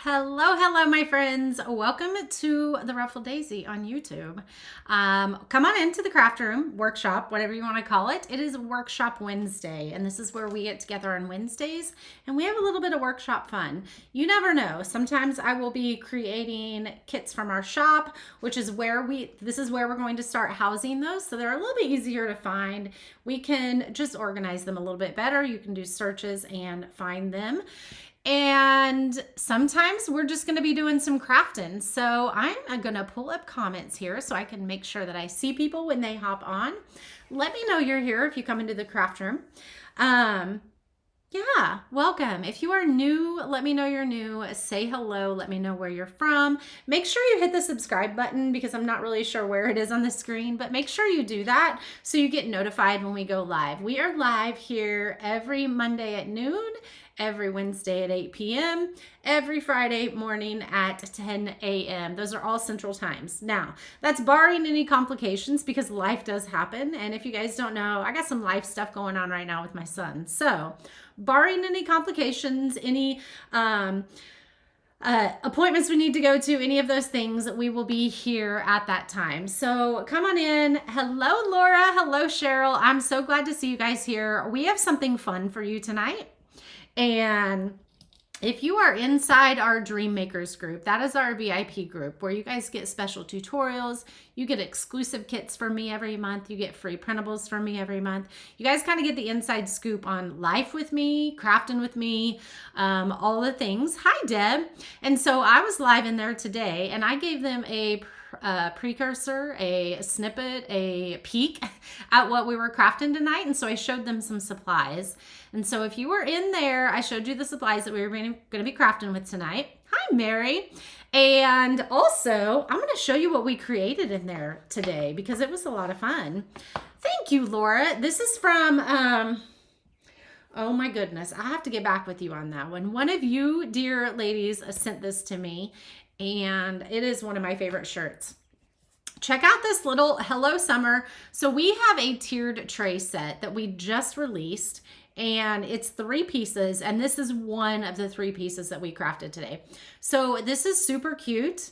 Hello, my friends. Welcome to the Ruffled Daisy on YouTube. Come on into the craft room, workshop, whatever you want to call it. It is Workshop Wednesday, and this is where we get together on Wednesdays, and we have a little bit of workshop fun. You never know. Sometimes I will be creating kits from our shop, which is where this is where we're going to start housing those, so they're a little bit easier to find. We can just organize them a little bit better. You can do searches and find them. And sometimes we're just going to be doing some crafting. So I'm going to pull up comments here so I can make sure that I see people when they hop on. Let me know you're here if you come into the craft room. Yeah, welcome. If you are new, let me know you're new. Say hello. Let me know where you're from. Make sure you hit the subscribe button because I'm not really sure where it is on the screen, but make sure you do that so you get notified when we go live. We are live here every Monday at noon, every Wednesday at 8 p.m., every Friday morning at 10 a.m. Those are all central times. Now, that's barring any complications because life does happen. And if you guys don't know, I got some life stuff going on right now with my son. So barring any complications, any appointments we need to go to, any of those things, we will be here at that time. So come on in. Hello, Laura. Hello, Cheryl. I'm so glad to see you guys here. We have something fun for you tonight. And if you are inside our Dream Makers group, that is our VIP group where you guys get special tutorials. You get exclusive kits from me every month. You get free printables from me every month. You guys kind of get the inside scoop on life with me, crafting with me, all the things. Hi, Deb. And so I was live in there today and I gave them a precursor, a snippet, a peek at what we were crafting tonight. And so I showed them some supplies. And so if you were in there, I showed you the supplies that we were going to be crafting with tonight. Hi, Mary. And also, I'm going to show you what we created in there today because it was a lot of fun. Thank you, Laura. This is from, oh my goodness, I have to get back with you on that one. One of you, dear ladies, sent this to me, and it is one of my favorite shirts. Check out this little Hello Summer. So we have a tiered tray set that we just released, and it's 3 pieces, and this is one of the 3 pieces that we crafted today. So this is super cute.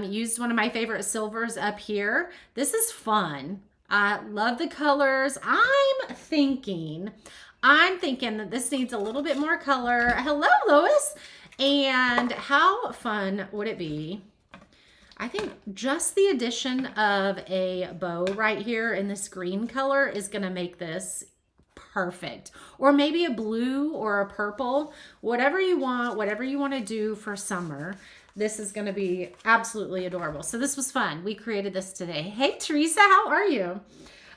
Used one of my favorite silvers up here. This is fun. I love the colors. I'm thinking that this needs a little bit more color. Hello, Lois. And how fun would it be? I think just the addition of a bow right here in this green color is going to make this perfect. Or maybe a blue or a purple, whatever you want to do for summer. This is going to be absolutely adorable. So this was fun. We created this today. Hey, Teresa, how are you?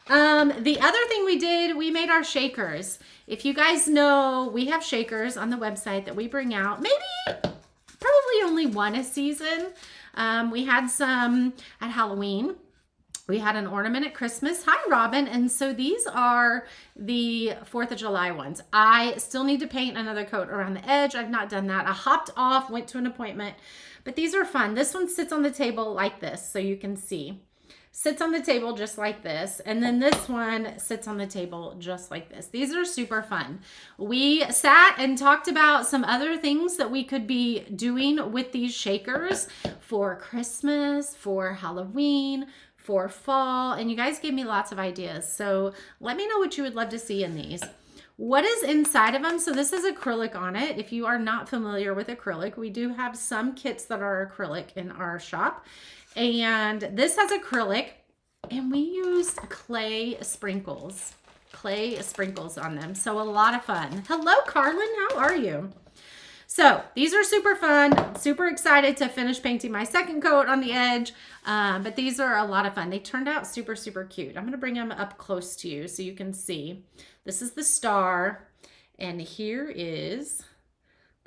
The other thing we did, we made our shakers. If you guys know, we have shakers on the website that we bring out, probably only one a season. We had some at Halloween. We had an ornament at Christmas. Hi, Robin. And so these are the 4th of July ones. I still need to paint another coat around the edge. I've not done that. I hopped off, went to an appointment, but these are fun. This one sits on the table like this, so you can see. Sits on the table just like this, and then this one sits on the table just like this. These are super fun. We sat and talked about some other things that we could be doing with these shakers for Christmas, for Halloween, for fall, and you guys gave me lots of ideas. So let me know what you would love to see in these. What is inside of them? So this is acrylic on it. If you are not familiar with acrylic, we do have some kits that are acrylic in our shop. And this has acrylic, and we used clay sprinkles on them. So a lot of fun. Hello, Carlin. How are you? So these are super fun. Super excited to finish painting my second coat on the edge. But these are a lot of fun. They turned out super, super cute. I'm going to bring them up close to you so you can see. This is the star, and here is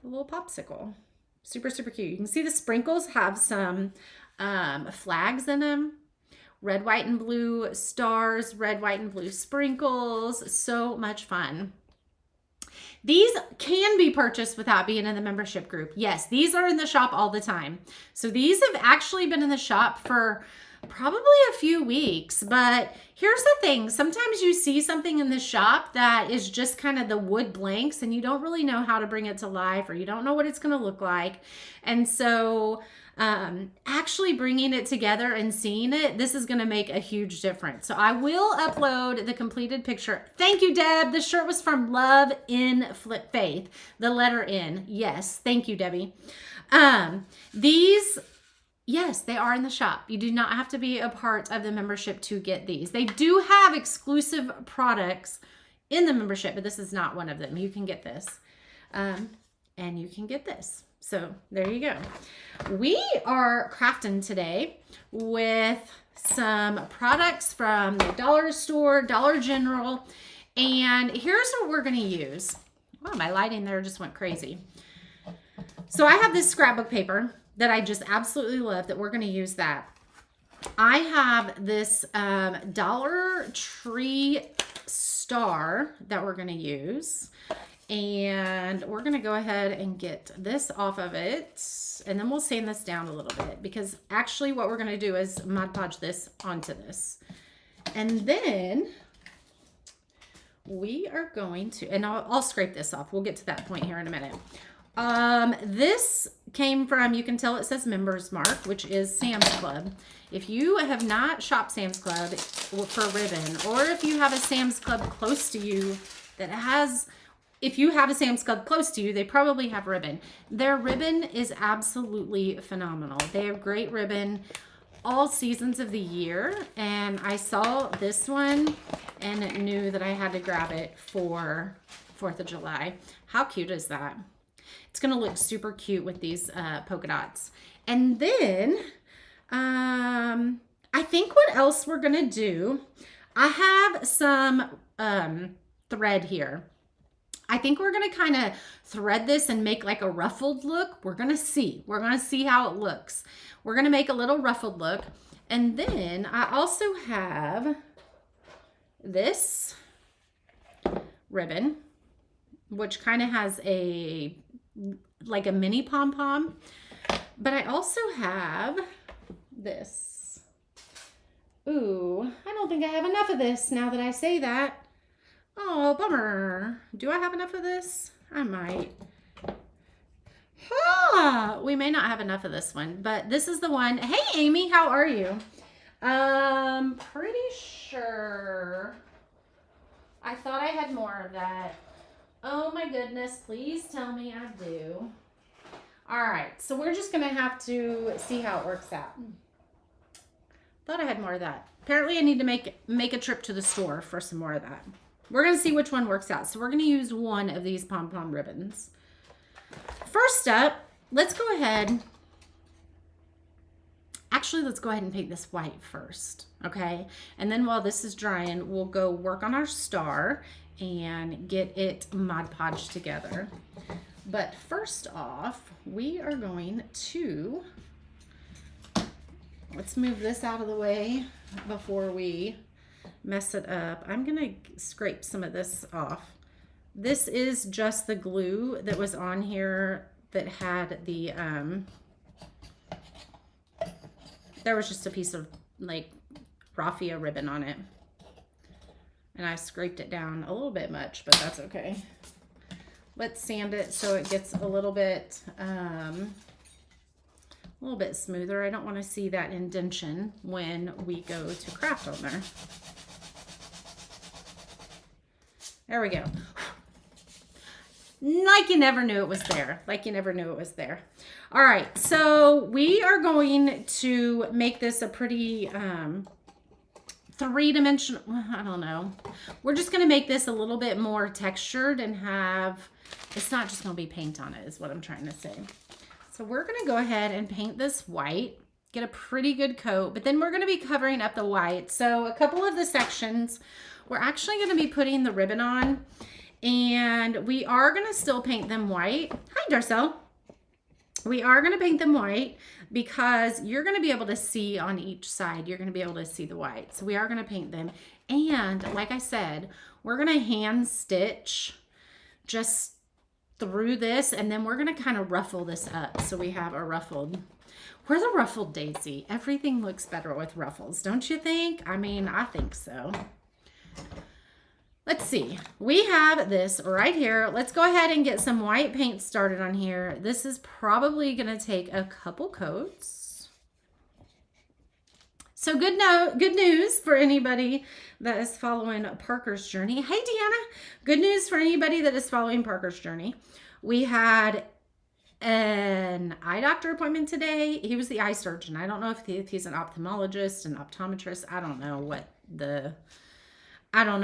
the little popsicle. Super, super cute. You can see the sprinkles have some flags in them. Red, white, and blue stars, red, white, and blue sprinkles. So much fun. These can be purchased without being in the membership group. Yes, these are in the shop all the time. So these have actually been in the shop for Probably a few weeks, but here's the thing. Sometimes you see something in the shop that is just kind of the wood blanks and you don't really know how to bring it to life, or you don't know what it's going to look like. And so actually bringing it together and seeing it, this is going to make a huge difference. So I will upload the completed picture. Thank you, Deb. The shirt was from Love in Faith, the letter N. Yes. Thank you, Debbie. These, yes, they are in the shop. You do not have to be a part of the membership to get these. They do have exclusive products in the membership, but this is not one of them. You can get this, and you can get this. So there you go. We are crafting today with some products from the dollar store, Dollar General, and here's what we're going to use. Wow, my lighting there just went crazy. So I have this scrapbook paper that I just absolutely love, that we're going to use that. I have this Dollar Tree star that we're going to use. And we're going to go ahead and get this off of it. And then we'll sand this down a little bit, because actually what we're going to do is Mod Podge this onto this. And then we are going to, and I'll scrape this off. We'll get to that point here in a minute. This came from, you can tell it says Members Mark, which is Sam's Club. If you have not shopped Sam's Club for ribbon, or if you have a Sam's Club close to you that has, if you have a Sam's Club close to you, they probably have ribbon. Their ribbon is absolutely phenomenal. They have great ribbon all seasons of the year. And I saw this one and knew that I had to grab it for 4th of July. How cute is that? It's going to look super cute with these polka dots. And then I think what else we're going to do, I have some thread here. I think we're going to kind of thread this and make like a ruffled look. We're going to see. We're going to see how it looks. We're going to make a little ruffled look. And then I also have this ribbon, which kind of has a, like a mini pom-pom. But I also have this. Ooh, I don't think I have enough of this now that I say that. Oh, bummer. Do I have enough of this? I might. We may not have enough of this one, but this is the one. Hey, Amy, how are you? Pretty sure. I thought I had more of that. Oh my goodness, please tell me I do. All right, so we're just gonna have to see how it works out. Thought I had more of that. Apparently I need to make a trip to the store for some more of that. We're going to see which one works out. So we're going to use one of these pom-pom ribbons. First up, let's go ahead. Actually, let's go ahead and paint this white first, okay? And then while this is drying, we'll go work on our star and get it Mod Podged together. But first off, we are going to, let's move this out of the way before we mess it up. I'm gonna scrape some of this off. This is just the glue that was on here that had the there was just a piece of like raffia ribbon on it, and I scraped it down a little bit much, but that's okay. Let's sand it so it gets a little bit smoother. I don't want to see that indentation when we go to craft on there. There we go. Like you never knew it was there. Like you never knew it was there. All right, so we are going to make this a pretty three-dimensional, I don't know. We're just going to make this a little bit more textured and have, it's not just going to be paint on it is what I'm trying to say. So we're going to go ahead and paint this white, get a pretty good coat, but then we're going to be covering up the white. So a couple of the sections, we're actually going to be putting the ribbon on, and we are going to still paint them white. Hi, Darcel. We are going to paint them white because you're going to be able to see on each side. You're going to be able to see the white. So we are going to paint them. And like I said, we're going to hand stitch just through this, and then we're going to kind of ruffle this up. So we have a ruffled, we're the ruffled daisy. Everything looks better with ruffles, don't you think? I mean, I think so. Let's see. We have this right here. Let's go ahead and get some white paint started on here. This is probably going to take a couple coats. So good news for anybody that is following Parker's journey. Hey, Deanna. Good news for anybody that is following Parker's journey. We had an eye doctor appointment today. He was the eye surgeon. I don't know if he's an ophthalmologist, an optometrist. I don't know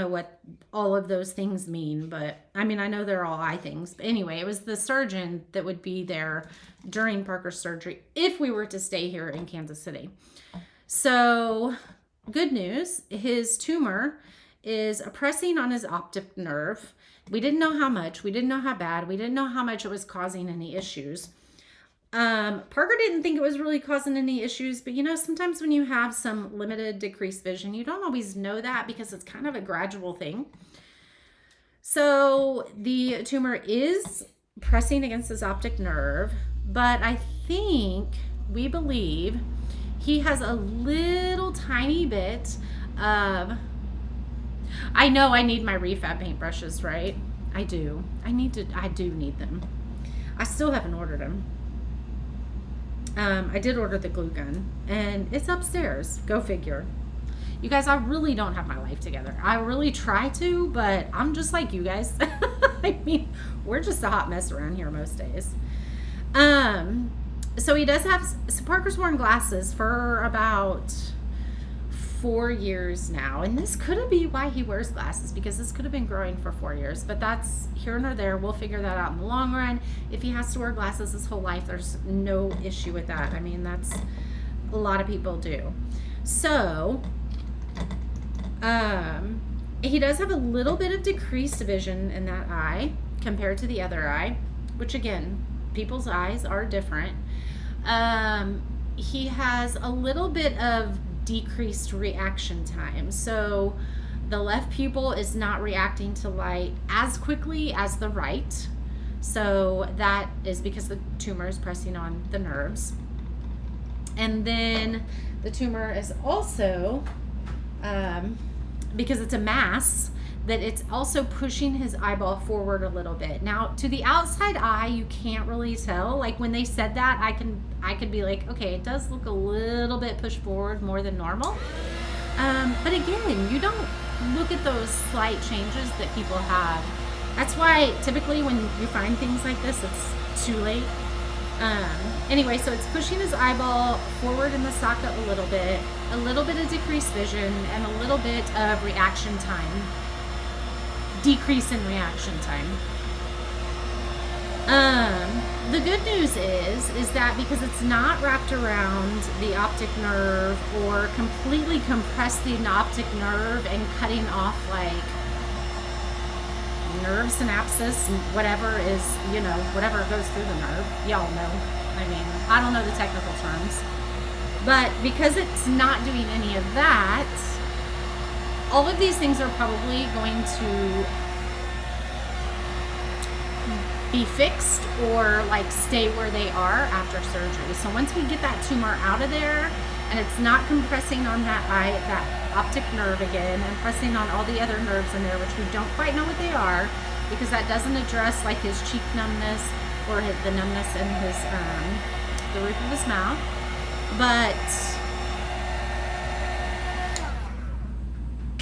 what all of those things mean, but I mean, I know they're all eye things. But anyway, it was the surgeon that would be there during Parker's surgery if we were to stay here in Kansas City. So good news, his tumor is pressing on his optic nerve. We didn't know how much, we didn't know how bad, we didn't know how much it was causing any issues. Parker didn't think it was really causing any issues, but you know, sometimes when you have some limited decreased vision, you don't always know that because it's kind of a gradual thing. So the tumor is pressing against his optic nerve, but we believe he has a little tiny bit of, I know I need my refab paintbrushes, right? I do need them. I still haven't ordered them. I did order the glue gun and it's upstairs. Go figure. You guys, I really don't have my life together. I really try to, but I'm just like you guys. I mean, we're just a hot mess around here most days. So he does have, so Parker's worn glasses for about 4 years now, and this could be why he wears glasses, because this could have been growing for 4 years, but that's here nor there. We'll figure that out in the long run. If he has to wear glasses his whole life, there's no issue with that. I mean, that's a lot of people do. So he does have a little bit of decreased vision in that eye compared to the other eye, which again, people's eyes are different. He has a little bit of decreased reaction time. So the left pupil is not reacting to light as quickly as the right. So that is because the tumor is pressing on the nerves. And then the tumor is also, because it's a mass, that it's also pushing his eyeball forward a little bit. Now, to the outside eye, you can't really tell. Like when they said that, I could be like, okay, it does look a little bit pushed forward more than normal. But again, you don't look at those slight changes that people have. That's why typically when you find things like this, it's too late. Anyway, so it's pushing his eyeball forward in the socket a little bit of decreased vision, and a little bit of reaction time. Decrease in reaction time. The good news is that because it's not wrapped around the optic nerve or completely compressing the optic nerve and cutting off like nerve synapses, whatever is, you know, whatever goes through the nerve. Y'all know. I mean, I don't know the technical terms. But because it's not doing any of that, all of these things are probably going to be fixed or like stay where they are after surgery. So once we get that tumor out of there and it's not compressing on that eye, that optic nerve again, and pressing on all the other nerves in there, which we don't quite know what they are, because that doesn't address like his cheek numbness or the numbness in his the roof of his mouth. But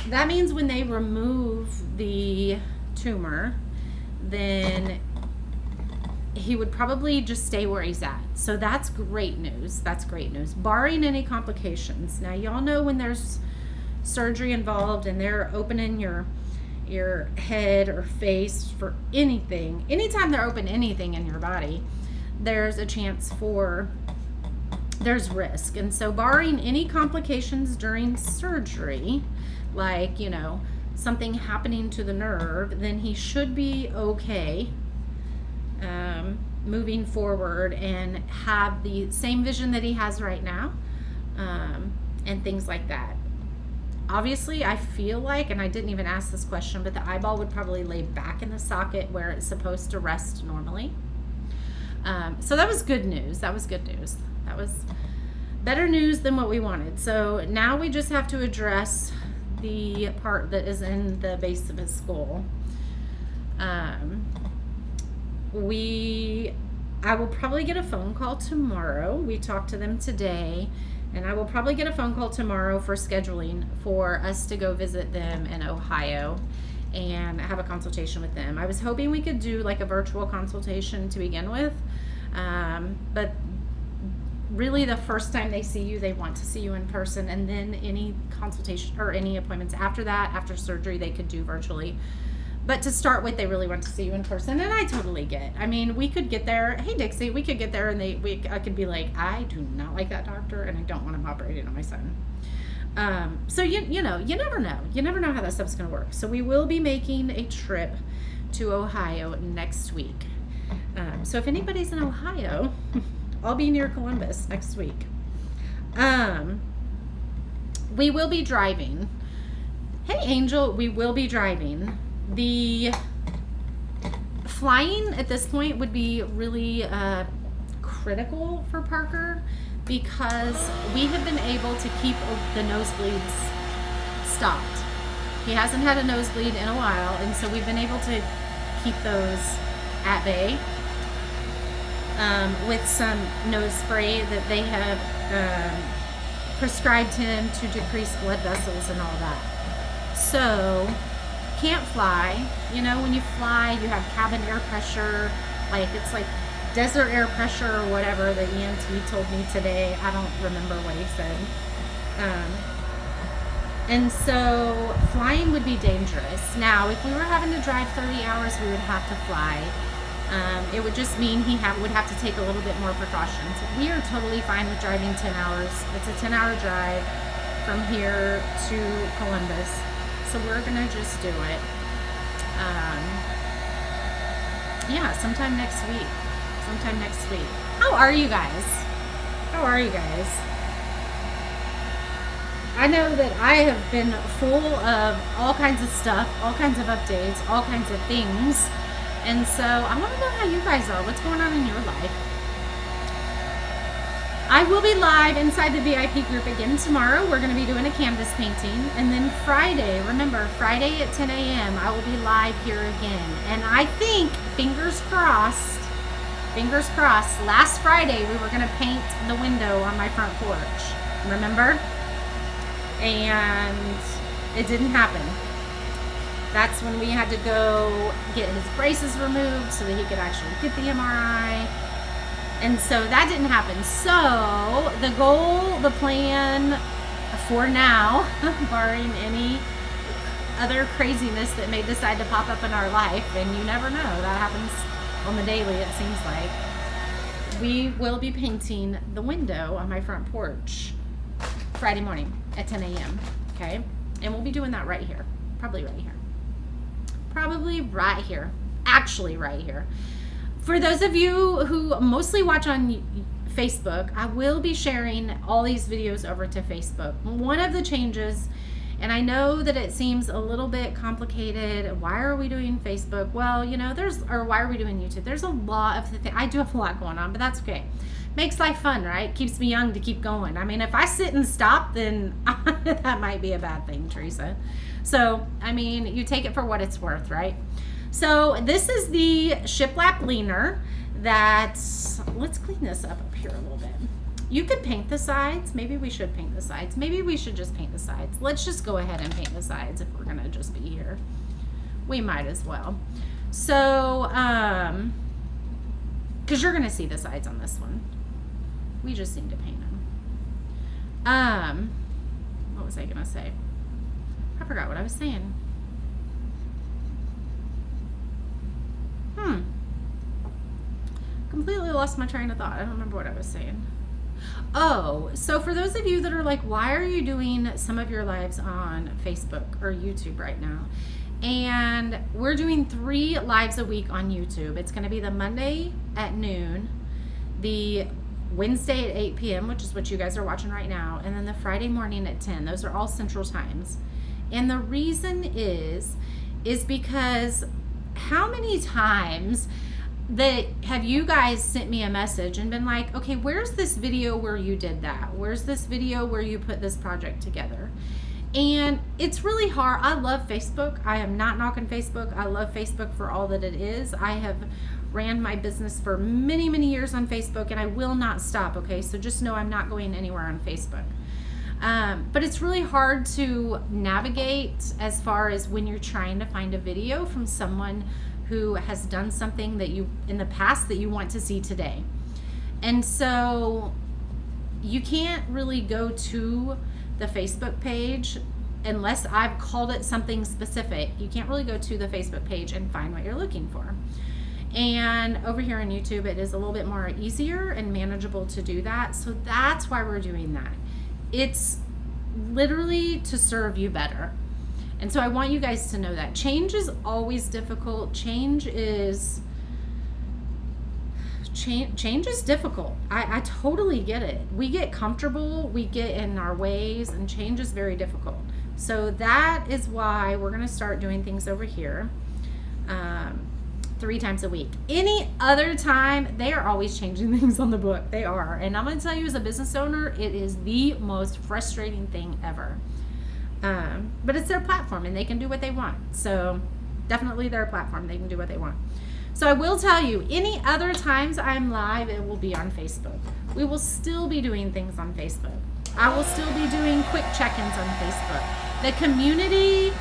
that means when they remove the tumor, then he would probably just stay where he's at. So that's great news. That's great news. Barring any complications. Now, y'all know when there's surgery involved and they're opening your head or face for anything, anytime they're open anything in your body, there's a chance for, there's risk. And so barring any complications during surgery, like, you know, something happening to the nerve, then he should be okay moving forward and have the same vision that he has right now, and things like that. obviously I feel like, and I didn't even ask this question, but the eyeball would probably lay back in the socket where it's supposed to rest normally. So that was good news. That was good news. That was better news than what we wanted. So now we just have to address the part that is in the base of his skull. I will probably get a phone call tomorrow. We talked to them today, and I will probably get a phone call tomorrow for scheduling for us to go visit them in Ohio and have a consultation with them. I was hoping we could do like a virtual consultation to begin with, but really the first time they see you, they want to see you in person, and then any consultation or any appointments after that, after surgery, they could do virtually. But to start with, they really want to see you in person, and I totally get. I mean, we could get there. Hey, Dixie, we could get there, and I could be like, I do not like that doctor, and I don't want him operating on my son. So you know, you never know. You never know how that stuff's going to work. So we will be making a trip to Ohio next week. So if anybody's in Ohio, I'll be near Columbus next week. We will be driving. Hey, Angel, we will be driving. The flying at this point would be really critical for Parker because we have been able to keep the nosebleeds stopped. He hasn't had a nosebleed in a while, and so we've been able to keep those at bay with some nose spray that they have prescribed him to decrease blood vessels and all that. So can't fly. You know, when you fly, you have cabin air pressure, like it's like desert air pressure or whatever the EMT told me today. I don't remember what he said. And so flying would be dangerous. Now, if we were having to drive 30 hours, we would have to fly. It would just mean he would have to take a little bit more precautions. We are totally fine with driving 10 hours. It's a 10-hour drive from here to Columbus. So we're gonna just do it. Yeah, sometime next week. How are you guys? I know that I have been full of all kinds of stuff, all kinds of updates, all kinds of things. And so I want to know how you guys are. What's going on in your life? I will be live inside the VIP group again tomorrow. We're going to be doing a canvas painting. And then Friday, remember, Friday at 10 a.m., I will be live here again. And I think, fingers crossed, last Friday we were going to paint the window on my front porch. Remember? And it didn't happen. That's when we had to go get his braces removed so that he could actually get the MRI. And so that didn't happen. So the goal, the plan for now, barring any other craziness that may decide to pop up in our life, and you never know, that happens on the daily, it seems like, we will be painting the window on my front porch Friday morning at 10 a.m. Okay? And we'll be doing that right here. Probably right here. Actually right here. For those of you who mostly watch on Facebook, I will be sharing all these videos over to Facebook. One of the changes, and I know that it seems a little bit complicated. Why are we doing Facebook? Well, you know, why are we doing YouTube? There's a lot of I do have a lot going on, but that's okay. Makes life fun, right? Keeps me young to keep going. I mean, if I sit and stop, then that might be a bad thing, Teresa. So, I mean, you take it for what it's worth, right? So this is the shiplap leaner let's clean this up here a little bit. You could paint the sides. Maybe we should paint the sides. Maybe we should just paint the sides. Let's just go ahead and paint the sides if we're gonna just be here. We might as well. So, because you're gonna see the sides on this one. We just need to paint them. What was I gonna say? I forgot what I was saying. Completely lost my train of thought. I don't remember what I was saying. Oh, so for those of you that are like, why are you doing some of your lives on Facebook or YouTube right now? And we're doing 3 lives a week on YouTube. It's going to be the Monday at noon, the Wednesday at 8 p.m., which is what you guys are watching right now, and then the Friday morning at 10. Those are all Central Times. And the reason is because how many times that have you guys sent me a message and been like, okay, where's this video where you did that? Where's this video where you put this project together? And it's really hard. I love Facebook. I am not knocking Facebook. I love Facebook for all that it is. I have ran my business for many, many years on Facebook, and I will not stop, okay? So just know I'm not going anywhere on Facebook. But it's really hard to navigate as far as when you're trying to find a video from someone who has done something that you in the past that you want to see today. And so you can't really go to the Facebook page unless I've called it something specific. You can't really go to the Facebook page and find what you're looking for. And over here on YouTube, it is a little bit more easier and manageable to do that. So that's why we're doing that. It's literally to serve you better. And so I want you guys to know that change is always difficult. Change is difficult. I totally get it. We get comfortable, we get in our ways, and change is very difficult. So that is why we're going to start doing things over here 3 times a week. Any other time, they are always changing things on the book. They are. And I'm going to tell you, as a business owner, it is the most frustrating thing ever. But it's their platform, and they can do what they want. So definitely their platform. They can do what they want. So I will tell you, any other times I'm live, it will be on Facebook. We will still be doing things on Facebook. I will still be doing quick check-ins on Facebook. The community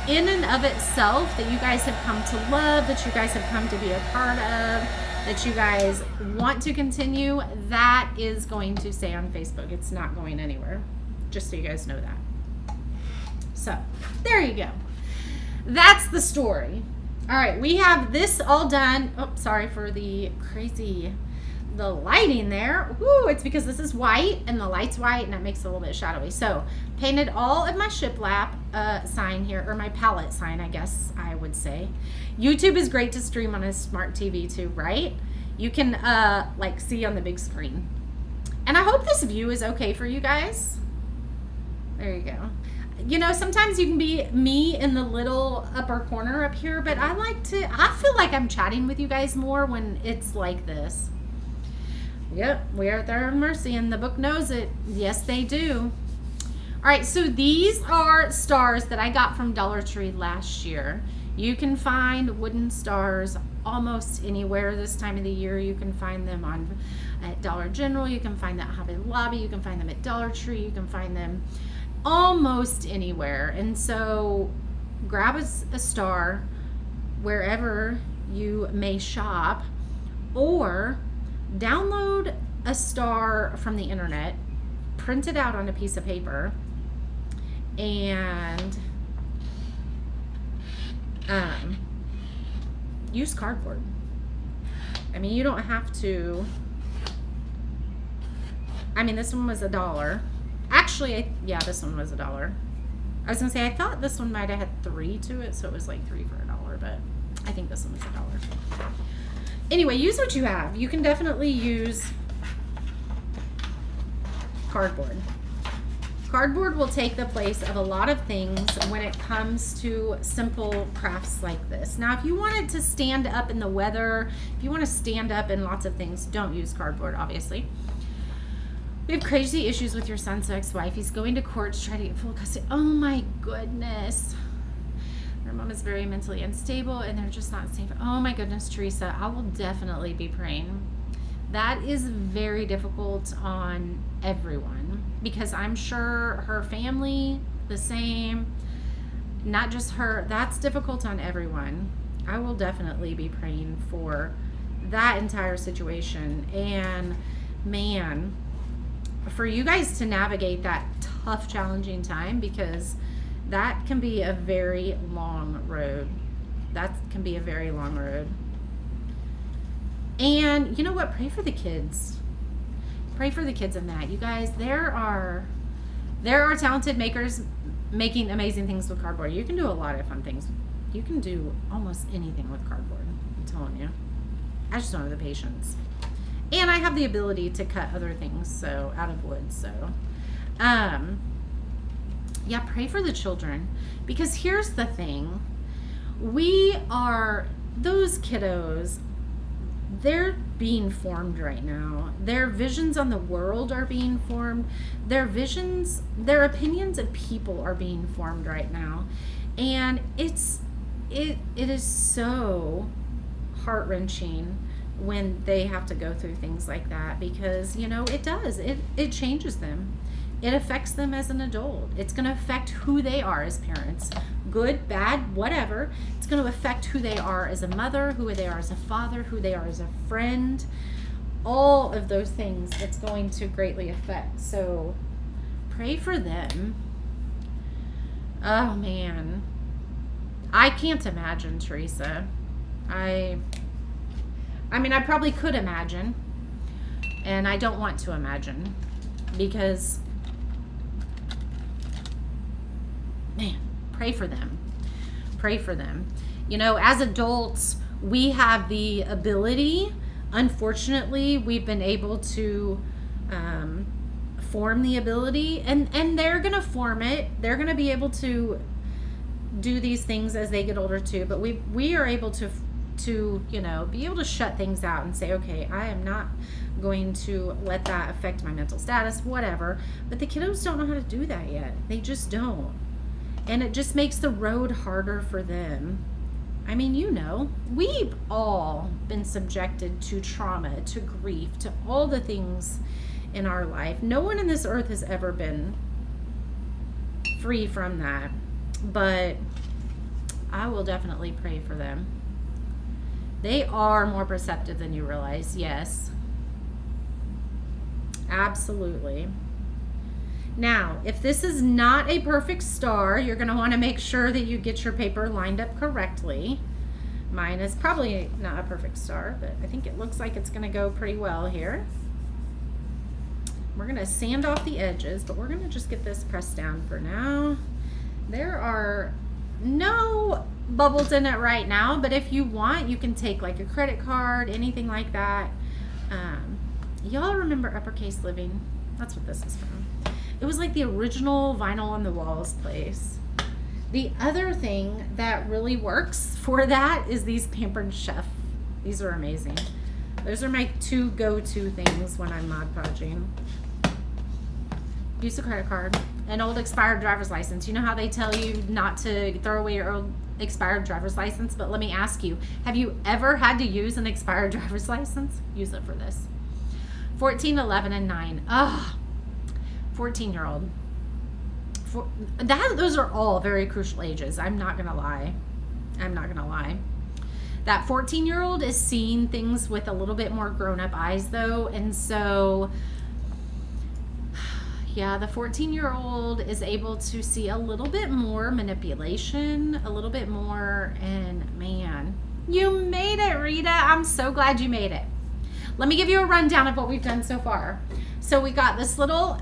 in and of itself that you guys have come to love, that you guys have come to be a part of, that you guys want to continue, that is going to stay on Facebook. It's not going anywhere, just so you guys know that. So there you go. That's the story. All right, we have this all done. Oh, sorry for the lighting there. Woo, it's because this is white and the light's white and that makes it a little bit shadowy. So painted all of my shiplap sign here, or my pallet sign, I guess I would say. YouTube is great to stream on a smart TV too, right? You can like see on the big screen. And I hope this view is okay for you guys. There you go. You know, sometimes you can be me in the little upper corner up here, but I feel like I'm chatting with you guys more when it's like this. Yep, we are at their mercy, and the book knows it. Yes, they do. All right, so these are stars that I got from Dollar Tree last year. You can find wooden stars almost anywhere this time of the year. You can find them at Dollar General. You can find them at Hobby Lobby. You can find them at Dollar Tree. You can find them almost anywhere. And so grab a star wherever you may shop, or download a star from the internet, print it out on a piece of paper, and use cardboard. I mean, you don't have to. I mean, this one was $1. Actually, yeah, this one was $1. I was gonna say, I thought this one might have had 3 to it, so it was like 3 for $1, but I think this one was $1. Anyway, use what you have. You can definitely use cardboard. Cardboard will take the place of a lot of things when it comes to simple crafts like this. Now, if you want it to stand up in the weather, if you want to stand up in lots of things, don't use cardboard, obviously. We have crazy issues with your son's ex-wife. He's going to court to try to get full custody. Oh my goodness. Their mom is very mentally unstable and they're just not safe. Oh my goodness, Teresa, I will definitely be praying. That is very difficult on everyone, because I'm sure her family, the same, not just her. That's difficult on everyone. I will definitely be praying for that entire situation. And man, for you guys to navigate that tough, challenging time, because that can be a very long road. That can be a very long road. And you know what? Pray for the kids. Pray for the kids in that. You guys, there are talented makers making amazing things with cardboard. You can do a lot of fun things. You can do almost anything with cardboard. I'm telling you. I just don't have the patience. And I have the ability to cut other things so out of wood. So yeah, pray for the children, because here's the thing. Those kiddos, they're being formed right now. Their visions on the world are being formed. Their opinions of people are being formed right now. And it is so heart-wrenching when they have to go through things like that, because it changes them. It affects them as an adult. It's going to affect who they are as parents, good, bad, whatever. It's going to affect who they are as a mother, who they are as a father, who they are as a friend. All of those things it's going to greatly affect. So pray for them. Oh man, I can't imagine, Teresa. I mean, I probably could imagine, and I don't want to imagine, because man, pray for them. Pray for them. As adults, we have the ability, unfortunately, we've been able to form the ability, and they're going to form it. They're going to be able to do these things as they get older too, but we are able to be able to shut things out and say, okay, I am not going to let that affect my mental status, whatever. But the kiddos don't know how to do that yet. They just don't. And it just makes the road harder for them. I mean, we've all been subjected to trauma, to grief, to all the things in our life. No one in this earth has ever been free from that. But I will definitely pray for them. They are more perceptive than you realize. Yes. Absolutely. Now, if this is not a perfect star, you're going to want to make sure that you get your paper lined up correctly. Mine is probably not a perfect star, but I think it looks like it's going to go pretty well here. We're going to sand off the edges, but we're going to just get this pressed down for now. There are no bubbles in it right now, but if you want, you can take like a credit card, anything like that. Y'all remember Uppercase Living? That's what this is from. It was like the original vinyl on the walls place. The other thing that really works for that is these Pampered Chef. These are amazing. Those are my two go-to things when I'm Mod Podging. Use a credit card, an old expired driver's license. You know how they tell you not to throw away your old expired driver's license? But let me ask you, have you ever had to use an expired driver's license? Use it for this. 14, 11, and 9. Ugh. 14-year-old. Those are all very crucial ages. I'm not gonna lie. That 14-year-old is seeing things with a little bit more grown-up eyes, though, and so yeah, the 14-year-old is able to see a little bit more manipulation, a little bit more, and man, you made it, Rita. I'm so glad you made it. Let me give you a rundown of what we've done so far. So we got this little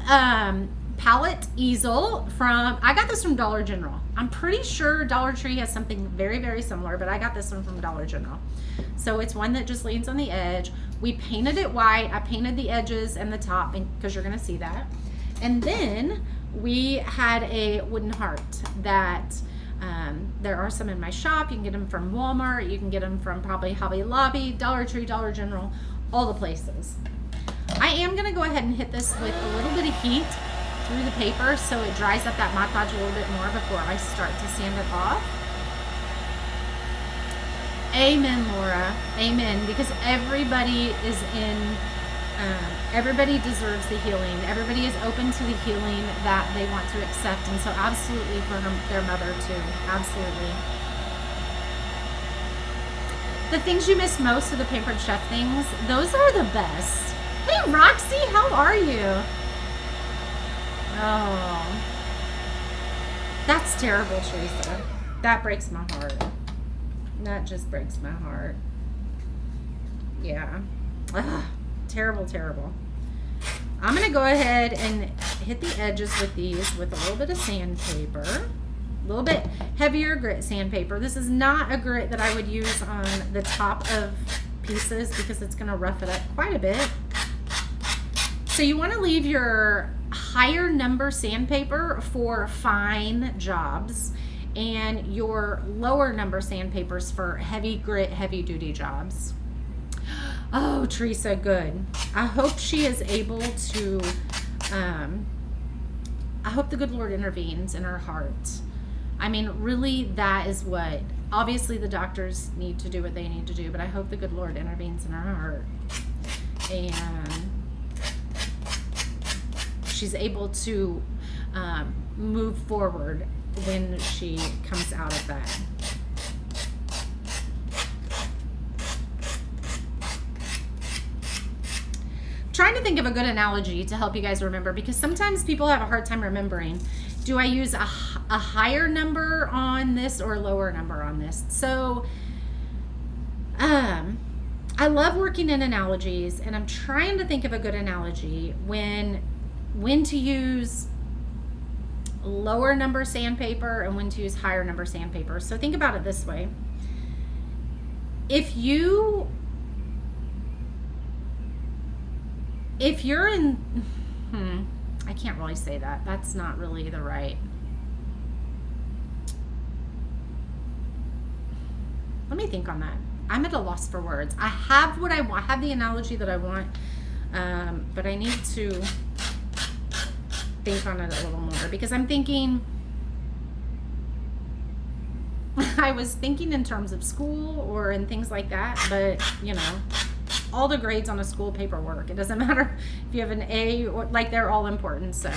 pallet easel I got this from Dollar General. I'm pretty sure Dollar Tree has something very, very similar, but I got this one from Dollar General. So it's one that just leans on the edge. We painted it white. I painted the edges and the top because you're going to see that. And then we had a wooden heart that there are some in my shop. You can get them from Walmart. You can get them from probably Hobby Lobby, Dollar Tree, Dollar General, all the places. I am going to go ahead and hit this with a little bit of heat through the paper so it dries up that Mod Podge a little bit more before I start to sand it off. Amen, Laura. Amen. Because everybody everybody deserves the healing. Everybody is open to the healing that they want to accept. And so absolutely for their mother too. Absolutely. The things you miss most of the Pampered Chef things, those are the best. Hey, Roxy, how are you? Oh, that's terrible, Teresa. That breaks my heart. That just breaks my heart. Yeah. Ugh, terrible, terrible. I'm going to go ahead and hit the edges with these with a little bit of sandpaper. A little bit heavier grit sandpaper. This is not a grit that I would use on the top of pieces because it's going to rough it up quite a bit. So you want to leave your higher number sandpaper for fine jobs and your lower number sandpapers for heavy grit, heavy duty jobs. Oh, Teresa, good. I hope she is able to, I hope the good Lord intervenes in her heart. I mean, really, that is what, obviously the doctors need to do what they need to do, but I hope the good Lord intervenes in her heart. And she's able to move forward when she comes out of that. Trying to think of a good analogy to help you guys remember, because sometimes people have a hard time remembering. Do I use a higher number on this or a lower number on this? So I love working in analogies, and I'm trying to think of a good analogy when to use lower number sandpaper and when to use higher number sandpaper. So think about it this way. If you're in, I can't really say that. That's not really the right. Let me think on that. I'm at a loss for words. I have what I want. I have the analogy that I want, but I need to think on it a little more, because I'm thinking, I was thinking in terms of school or in things like that, but you know, all the grades on a school paperwork, it doesn't matter if you have an A or, like, they're all important. So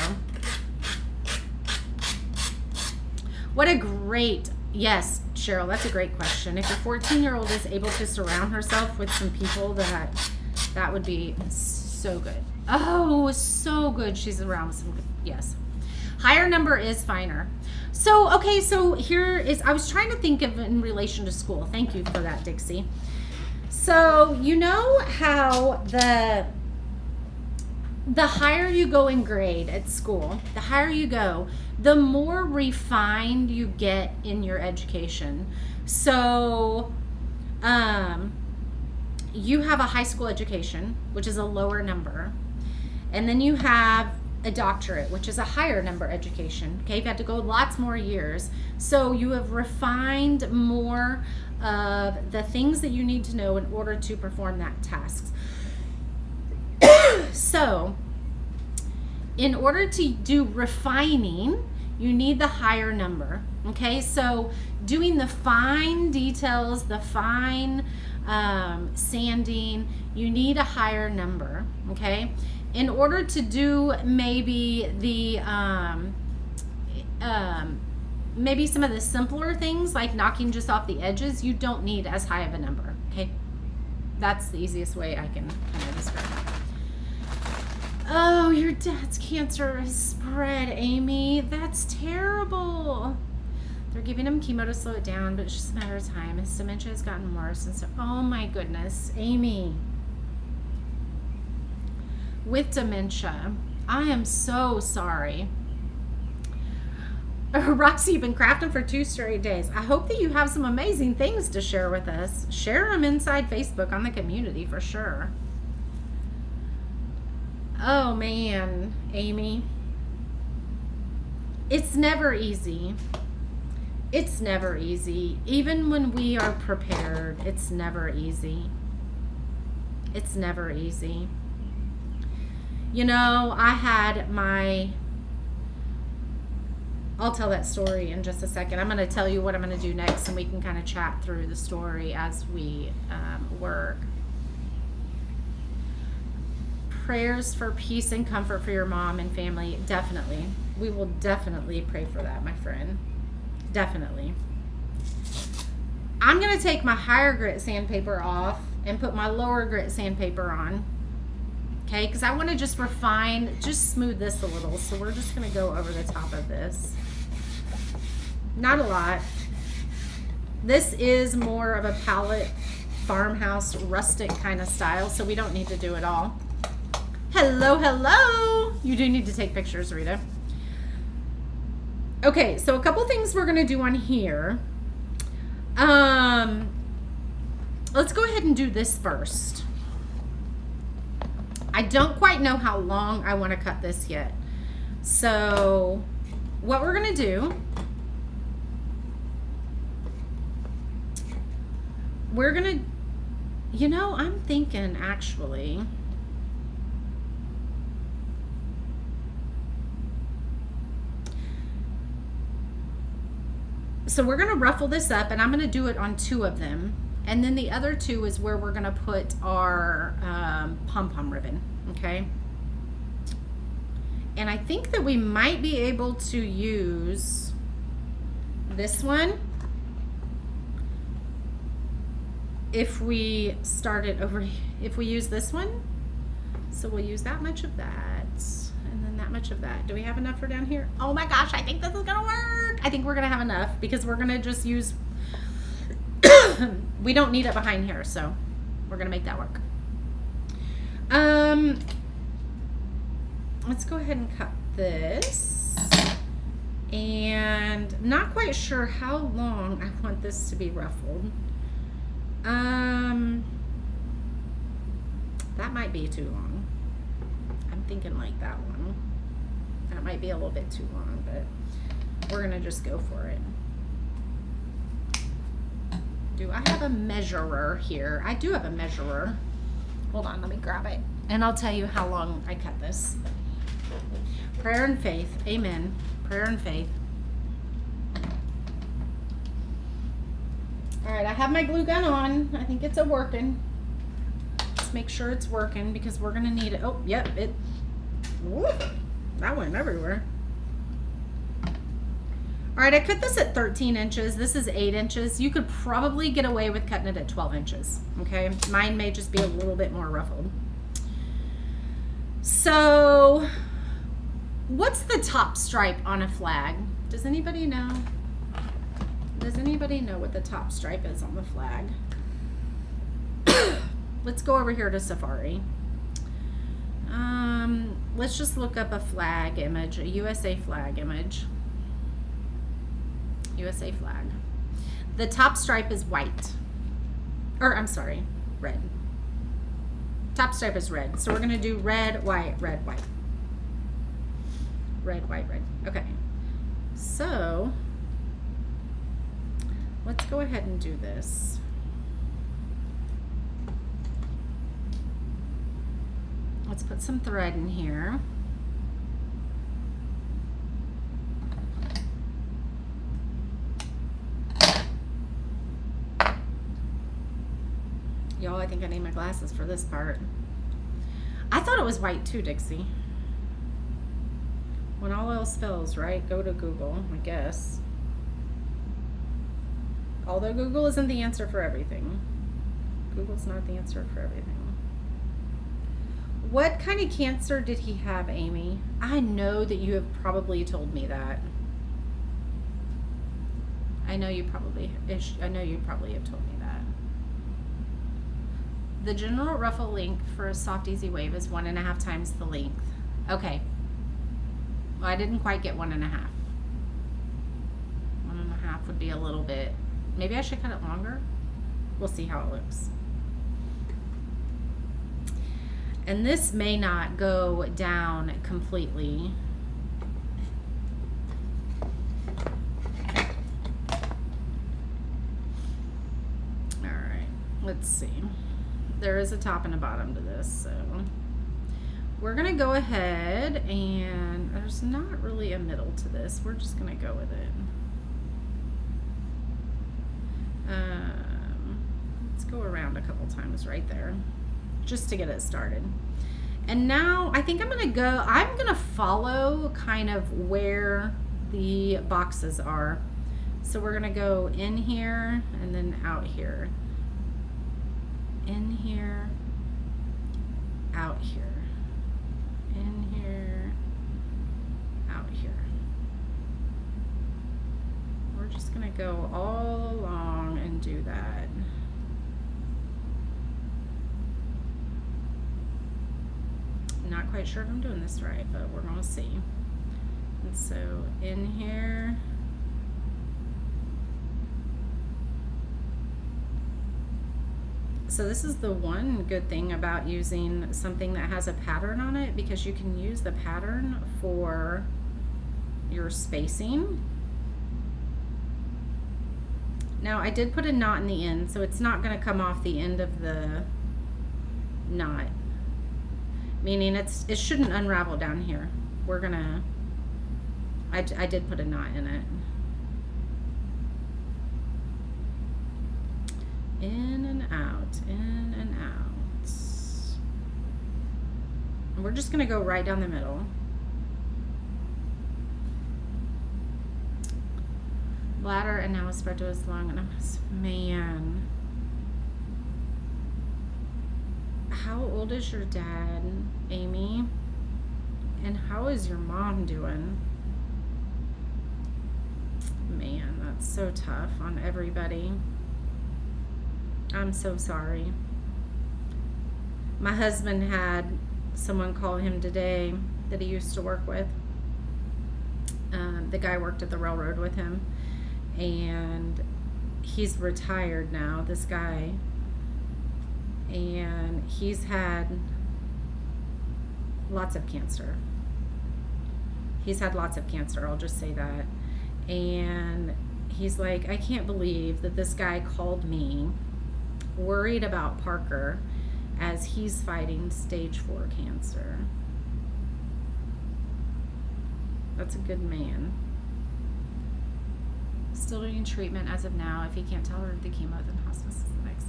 what a great, yes, Cheryl, that's a great question. If your 14-year-old is able to surround herself with some people, that would be so good. Oh, so good. She's around with some good, yes. Higher number is finer. So, okay, so here is, I was trying to think of in relation to school. Thank you for that, Dixie. So, you know how the higher you go in grade at school, the higher you go, the more refined you get in your education. So, you have a high school education, which is a lower number. And then you have a doctorate, which is a higher number education. Okay, you've had to go lots more years. So you have refined more of the things that you need to know in order to perform that task. So in order to do refining, you need the higher number. Okay, so doing the fine details, the fine sanding, you need a higher number. Okay, in order to do maybe the maybe some of the simpler things like knocking just off the edges, you don't need as high of a number. Okay, that's the easiest way I can kind of describe it. Oh, your dad's cancer has spread, Amy. That's terrible. They're giving him chemo to slow it down, but it's just a matter of time. His dementia has gotten worse, and so, oh my goodness, Amy. With dementia, I am so sorry. Roxy, you've been crafting for 2 straight days. I hope that you have some amazing things to share with us. Share them inside Facebook on the community for sure. Oh man, Amy. It's never easy. It's never easy. Even when we are prepared, it's never easy. It's never easy. You know, I had I'll tell that story in just a second. I'm going to tell you what I'm going to do next, and we can kind of chat through the story as we work. Prayers for peace and comfort for your mom and family. Definitely. We will definitely pray for that, my friend. Definitely. I'm going to take my higher grit sandpaper off and put my lower grit sandpaper on. Okay, because I want to just refine, just smooth this a little. So we're just going to go over the top of this. Not a lot. This is more of a pallet, farmhouse, rustic kind of style, so we don't need to do it all. Hello, hello. You do need to take pictures, Rita. Okay, so a couple things we're going to do on here. Let's go ahead and do this first. I don't quite know how long I want to cut this yet. So what we're going to do, we're going to, you know, I'm thinking actually, so we're going to ruffle this up, and I'm going to do it on 2 of them. And then the other 2 is where we're going to put our pom-pom ribbon, okay? And I think that we might be able to use this one if we start it over, if we use this one. So we'll use that much of that, and then that much of that. Do we have enough for down here? Oh my gosh, I think this is gonna work. I think we're gonna have enough because we're gonna just use, we don't need it behind here, so we're gonna make that work. Let's go ahead and cut this. And not quite sure how long I want this to be ruffled. That might be too long. I'm thinking like that one. That might be a little bit too long, but we're gonna just go for it. Do I have a measurer here? I do have a measurer. Hold on, let me grab it. And I'll tell you how long I cut this. Prayer and faith. Amen. Prayer and faith. All right, I have my glue gun on. I think it's working. Let's make sure it's working because we're gonna need it. Oh, yep, whoop, that went everywhere. All right, I cut this at 13 inches. This is 8 inches. You could probably get away with cutting it at 12 inches, okay? Mine may just be a little bit more ruffled. So, what's the top stripe on a flag? Does anybody know? Does anybody know what the top stripe is on the flag? Let's go over here to Safari. Let's just look up a flag image, a USA flag image. USA flag. The top stripe is white. Or, I'm sorry, red. Top stripe is red. So we're going to do red, white, red, white. Red, white, red. Okay. So, let's go ahead and do this. Let's put some thread in here. Y'all, I think I need my glasses for this part. I thought it was white too, Dixie. When all else fails, right? Go to Google, I guess. Although Google isn't the answer for everything. Google's not the answer for everything. What kind of cancer did he have, Amy? I know that you have probably told me that. I know you probably have told me that. The general ruffle length for a soft easy wave is 1.5 times the length. Okay. Well, I didn't quite get 1.5. 1.5 would be a little bit. Maybe I should cut it longer. We'll see how it looks. And this may not go down completely. All right, let's see. There is a top and a bottom to this, so we're gonna go ahead, and there's not really a middle to this. We're just gonna go with it. Let's go around a couple times right there, just to get it started. And now I think I'm gonna follow kind of where the boxes are. So we're gonna go in here and then out here. In here, out here. In here, out here. We're just gonna go all along and do that. Not quite sure if I'm doing this right, but we're gonna see. And so in here, So this is the one good thing about using something that has a pattern on it, because you can use the pattern for your spacing. Now I did put a knot in the end, so it's not going to come off the end of the knot, meaning it shouldn't unravel down here. We're gonna, I did put a knot in it. In and out, in and out. And we're just gonna go right down the middle. Bladder, and now spread to his lung, and I'm just, man. How old is your dad, Amy? And how is your mom doing? Man, that's so tough on everybody. I'm so sorry. My husband had someone call him today that he used to work with. The guy worked at the railroad with him, and he's retired now, this guy. And he's had lots of cancer. He's had lots of cancer, I'll just say that. And he's like, I can't believe that this guy called me worried about Parker as he's fighting stage 4 cancer. That's a good man. Still doing treatment as of now. If he can't tolerate the chemo, then hospice is the next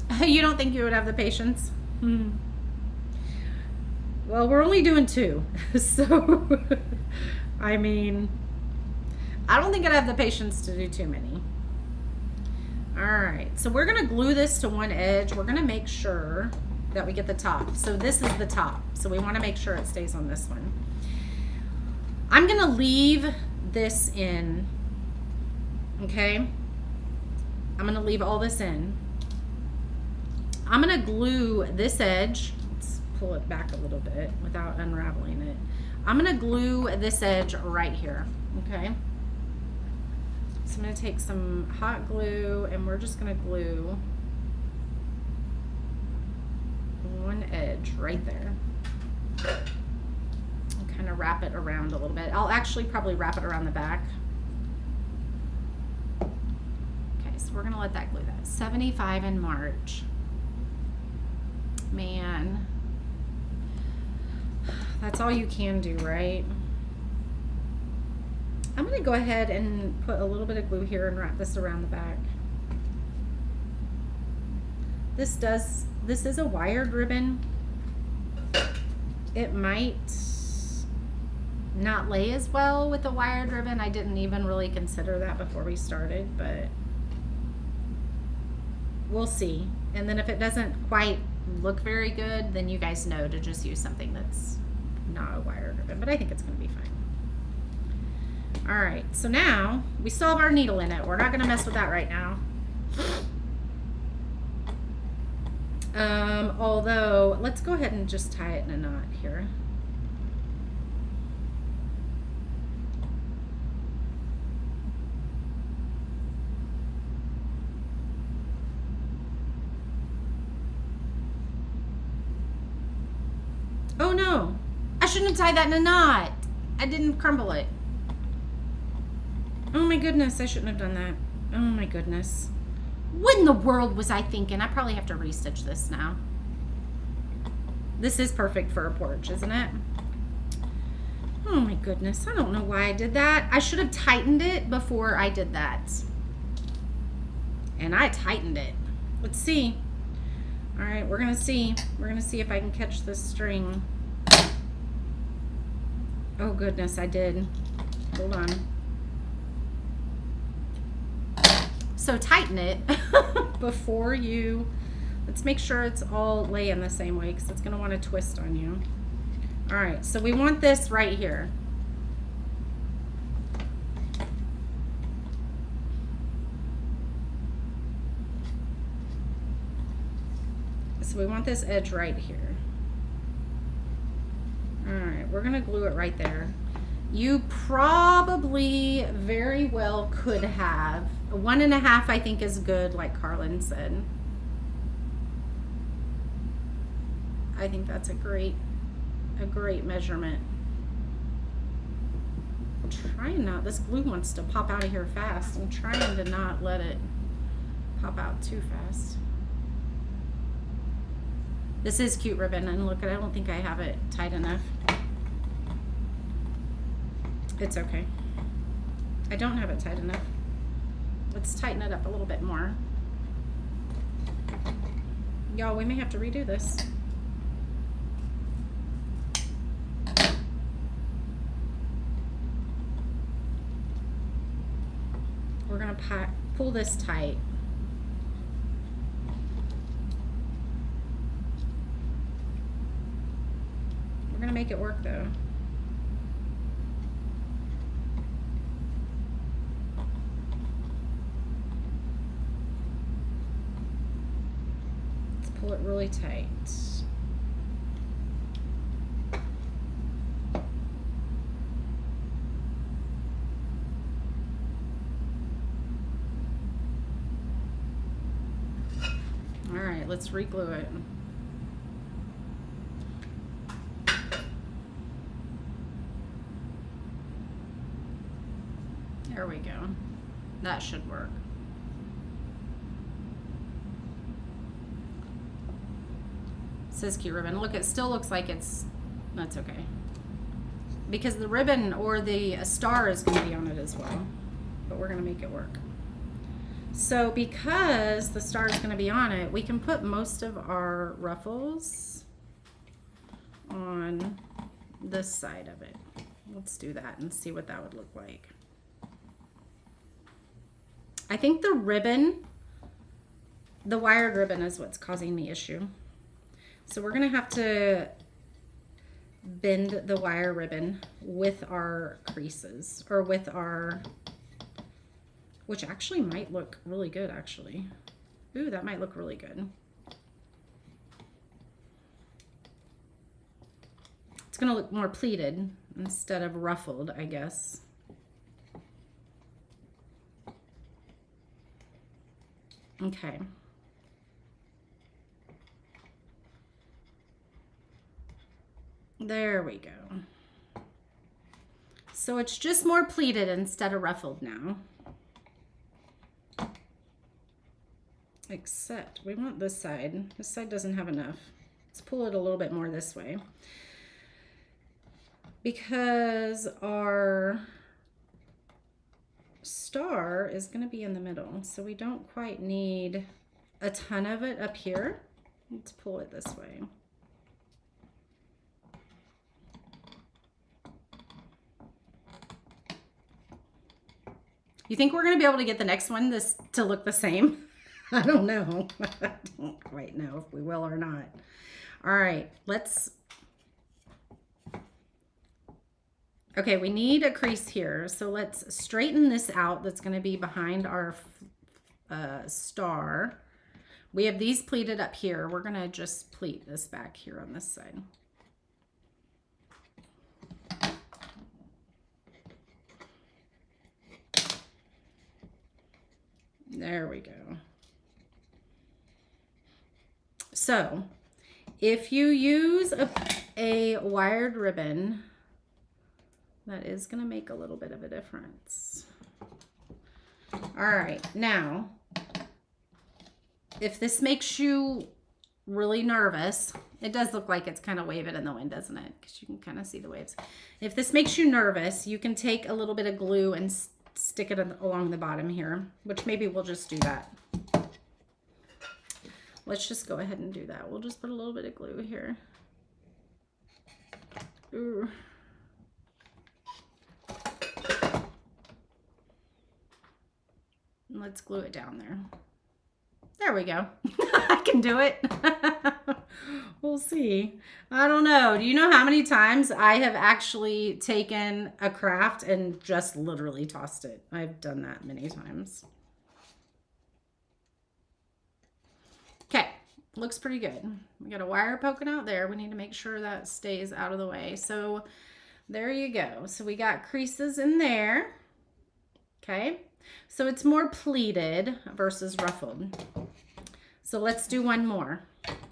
step. You don't think you would have the patience? Well, we're only doing 2. So, I mean, I don't think I'd have the patience to do too many. All right, so we're gonna glue this to one edge. We're gonna make sure that we get the top. So this is the top. So we wanna make sure it stays on this one. I'm gonna leave this in, okay? I'm gonna leave all this in. I'm gonna glue this edge. Let's pull it back a little bit without unraveling it. I'm gonna glue this edge right here, okay? So I'm gonna take some hot glue and we're just gonna glue one edge right there. And kind of wrap it around a little bit. I'll actually probably wrap it around the back. Okay, so we're gonna let that glue that. 75 in March. Man, that's all you can do, right? I'm gonna go ahead and put a little bit of glue here and wrap this around the back. This is a wired ribbon. It might not lay as well with a wired ribbon. I didn't even really consider that before we started, but we'll see. And then if it doesn't quite look very good, then you guys know to just use something that's not a wired ribbon, but I think it's gonna be fine. All right, so now we still have our needle in it. We're not gonna mess with that right now. Although, let's go ahead and just tie it in a knot here. Oh no, I shouldn't have tied that in a knot. I didn't crumble it. Oh my goodness, I shouldn't have done that. Oh my goodness. What in the world was I thinking? I probably have to restitch this now. This is perfect for a porch, isn't it? Oh my goodness, I don't know why I did that. I should have tightened it before I did that. And I tightened it. Let's see. All right, we're gonna see. We're gonna see if I can catch this string. Oh goodness, I did. Hold on. So tighten it before you, let's make sure it's all laying the same way because it's gonna wanna twist on you. All right, so we want this right here. So we want this edge right here. All right, we're gonna glue it right there. You probably very well could have. 1.5, I think, is good, like Carlin said. I think that's a great measurement. I'm trying not, this glue wants to pop out of here fast. I'm trying to not let it pop out too fast. This is cute ribbon, and look, I don't think I have it tight enough. It's okay. I don't have it tight enough. Let's tighten it up a little bit more. Y'all, we may have to redo this. We're gonna pull this tight. We're gonna make it work though. Let's pull it really tight. All right, let's re-glue it. There we go. That should work. It says cute ribbon. Look, it still looks like it's, that's okay. Because the ribbon or the star is going to be on it as well. But we're going to make it work. So because the star is going to be on it, we can put most of our ruffles on this side of it. Let's do that and see what that would look like. I think the ribbon, the wired ribbon, is what's causing the issue. So we're going to have to bend the wire ribbon with our creases, or with our, which actually might look really good, actually. Ooh, that might look really good. It's gonna look more pleated instead of ruffled, I guess. Okay. There we go. So it's just more pleated instead of ruffled now. Except we want this side. This side doesn't have enough. Let's pull it a little bit more this way. Because our star is going to be in the middle, so we don't quite need a ton of it up here. Let's pull it this way. You think we're going to be able to get the next one to look the same? I don't know. I don't quite know if we will or not. All right, let's. Okay, we need a crease here. So let's straighten this out. That's going to be behind our star. We have these pleated up here. We're going to just pleat this back here on this side. There we go. So if you use a wired ribbon, that is going to make a little bit of a difference. All right, now, if this makes you really nervous, it does look like it's kind of waving in the wind, doesn't it? Because you can kind of see the waves. If this makes you nervous, you can take a little bit of glue and stick it along the bottom here, which maybe we'll just do that. Let's just go ahead and do that. We'll just put a little bit of glue here. Ooh. And let's glue it down there. There we go. I can do it. We'll see. I don't know. Do you know how many times I have actually taken a craft and just literally tossed it? I've done that many times. Okay, looks pretty good. We got a wire poking out there. We need to make sure that stays out of the way. So There you go. So we got creases in there. Okay. So it's more pleated versus ruffled. So let's do one more.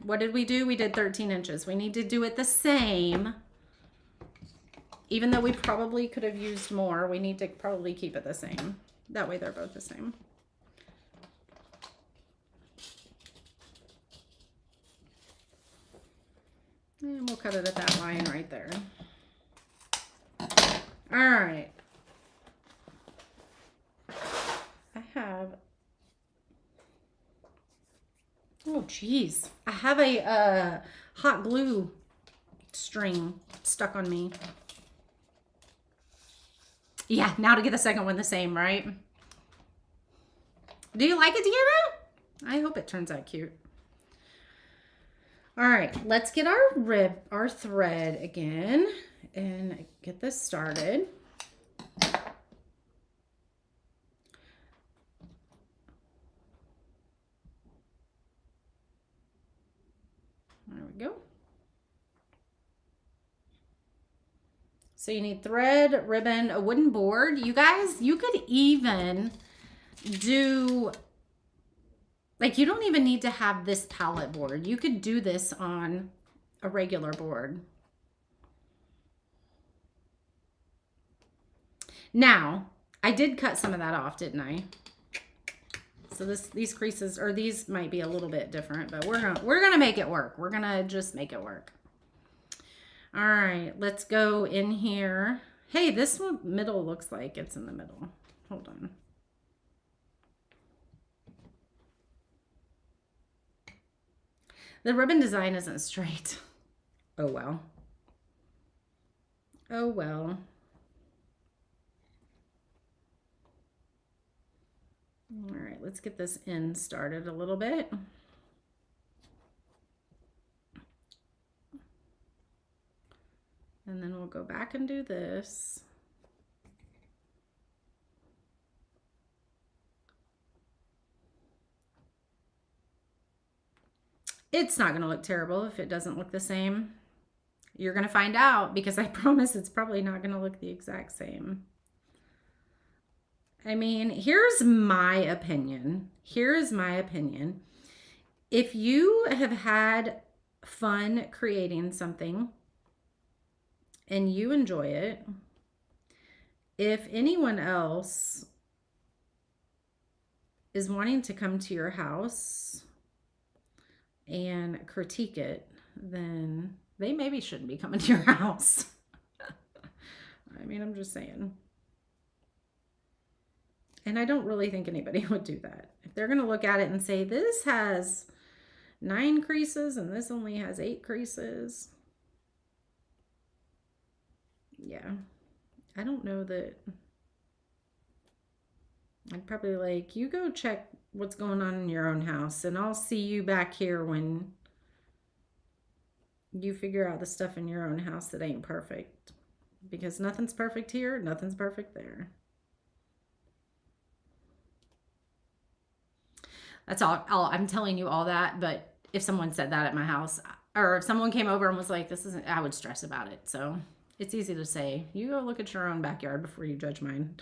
What did we do? We did 13 inches. We need to do it the same. Even though we probably could have used more, we need to probably keep it the same. That way they're both the same. And we'll cut it at that line right there. All right. I have, oh geez. I have a hot glue string stuck on me. Yeah, now to get the second one the same, right? Do you like it, Deanna? I hope it turns out cute. All right, let's get our thread again and get this started. There we go. So you need thread, ribbon, a wooden board. You guys, you could even do, like, you don't even need to have this pallet board. You could do this on a regular board. Now, I did cut some of that off, didn't I? So these creases, or these might be a little bit different, but we're gonna make it work. We're gonna just make it work. All right, let's go in here. Hey, this one middle looks like it's in the middle. Hold on. The ribbon design isn't straight. Oh, well. Oh, well. All right, let's get this end started a little bit. And then we'll go back and do this. It's not going to look terrible if it doesn't look the same. You're going to find out, because I promise it's probably not going to look the exact same. I mean, here's my opinion. Here's my opinion. If you have had fun creating something and you enjoy it, if anyone else is wanting to come to your house and critique it, then they maybe shouldn't be coming to your house. I mean, I'm just saying. And I don't really think anybody would do that. If they're going to look at it and say, this has 9 creases and this only has 8 creases. Yeah, I don't know that. I'd probably like, you go check what's going on in your own house, and I'll see you back here when you figure out the stuff in your own house that ain't perfect. Because nothing's perfect here, nothing's perfect there. That's all. I'm telling you all that, but if someone said that at my house, or if someone came over and was like, this isn't, I would stress about it. So it's easy to say, you go look at your own backyard before you judge mine.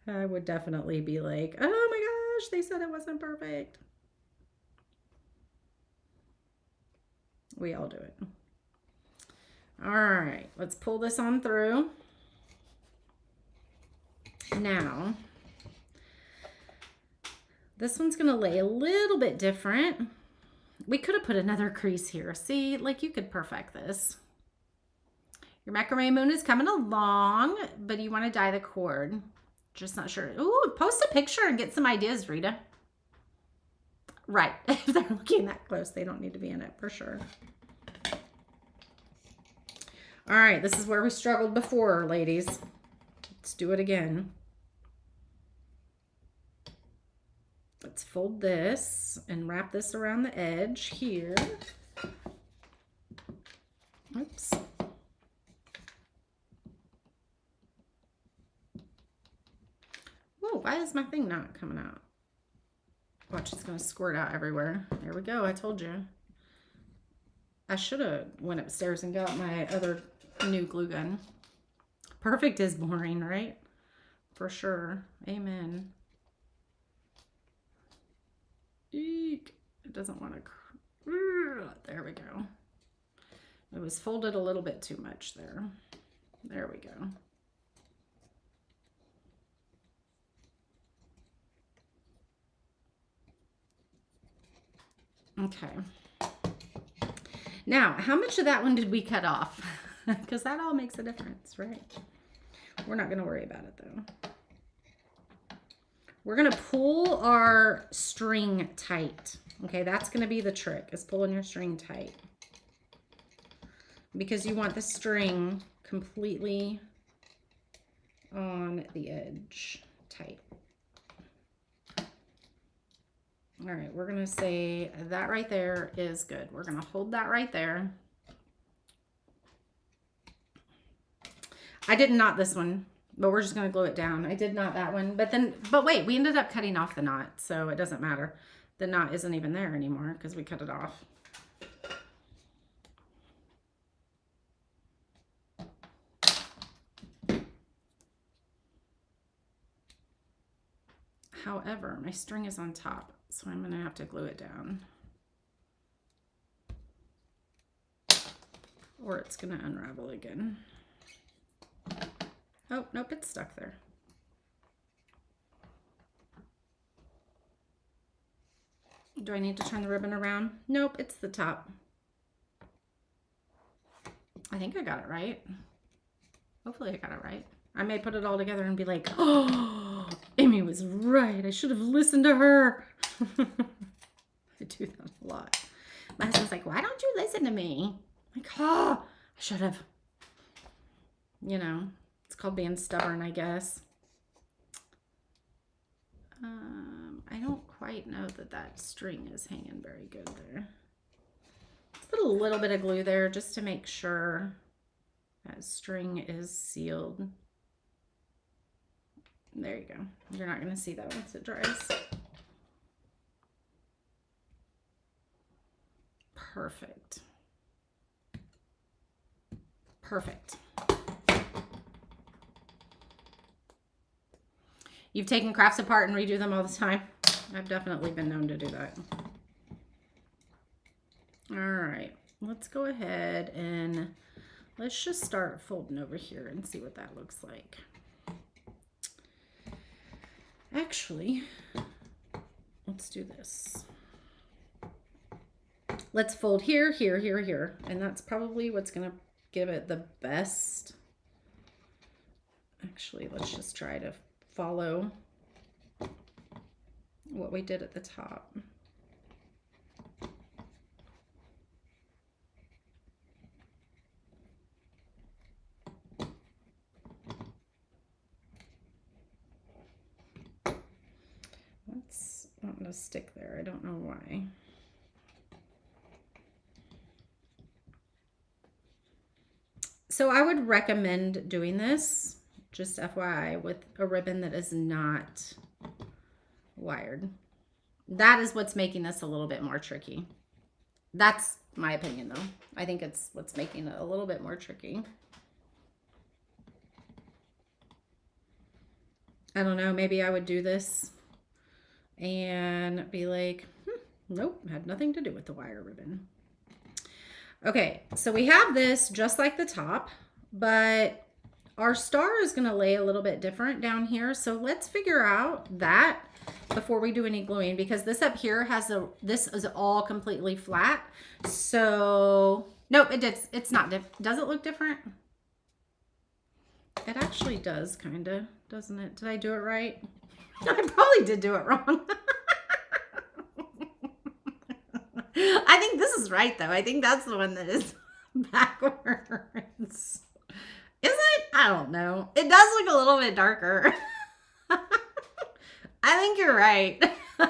I would definitely be like, oh my gosh, they said it wasn't perfect. We all do it. All right, let's pull this on through. Now, this one's gonna lay a little bit different. We could have put another crease here. See, like, you could perfect this. Your macrame moon is coming along, but you want to dye the cord. Just not sure. Ooh, post a picture and get some ideas, Rita. Right. If they're looking that close, they don't need to be in it for sure. All right, this is where we struggled before, ladies. Let's do it again. Let's fold this and wrap this around the edge here. Oops. Whoa, why is my thing not coming out? Watch, it's going to squirt out everywhere. There we go. I told you. I should have went upstairs and got my other new glue gun. Perfect is boring, right? For sure. Amen. Eek. It doesn't want to. There we go. It was folded a little bit too much there. There we go. Okay. Now, how much of that one did we cut off? Because that all makes a difference, right? We're not going to worry about it, though. We're going to pull our string tight. Okay, that's going to be the trick, is pulling your string tight. Because you want the string completely on the edge tight. All right, we're going to say that right there is good. We're going to hold that right there. I didn't knot this one, but we're just going to glue it down. I did knot that one, but wait, we ended up cutting off the knot, so it doesn't matter. The knot isn't even there anymore because we cut it off. However, my string is on top, so I'm going to have to glue it down. Or it's going to unravel again. Oh, nope, it's stuck there. Do I need to turn the ribbon around? Nope, it's the top. I think I got it right. Hopefully I got it right. I may put it all together and be like, oh, Amy was right. I should have listened to her. I do that a lot. My husband's like, why don't you listen to me? I'm like, oh, I should have. You know, it's called being stubborn, I guess. I don't quite know that string is hanging very good there. Let's put a little bit of glue there just to make sure that string is sealed. There you go. You're not going to see that once it dries. Perfect. Perfect. You've taken crafts apart and redo them all the time? I've definitely been known to do that. All right, let's go ahead and let's just start folding over here and see what that looks like. Actually, let's do this. Let's fold here, here, here, here, and that's probably what's gonna give it the best. Actually, let's just try to follow what we did at the top. That's not going to stick there. I don't know why. So I would recommend doing this, just FYI, with a ribbon that is not wired. That is what's making this a little bit more tricky. That's my opinion, though. I think it's what's making it a little bit more tricky. I don't know, maybe I would do this and be like, nope, had nothing to do with the wire ribbon. Okay, so we have this just like the top, but our star is going to lay a little bit different down here. So let's figure out that before we do any gluing, because this up here has this is all completely flat. So nope, it's not does it look different? It actually does, kind of, doesn't it? Did I do it right? I probably did do it wrong. I think this is right, though. I think that's the one that is backwards. Is it? I don't know. It does look a little bit darker. I think you're right. I'm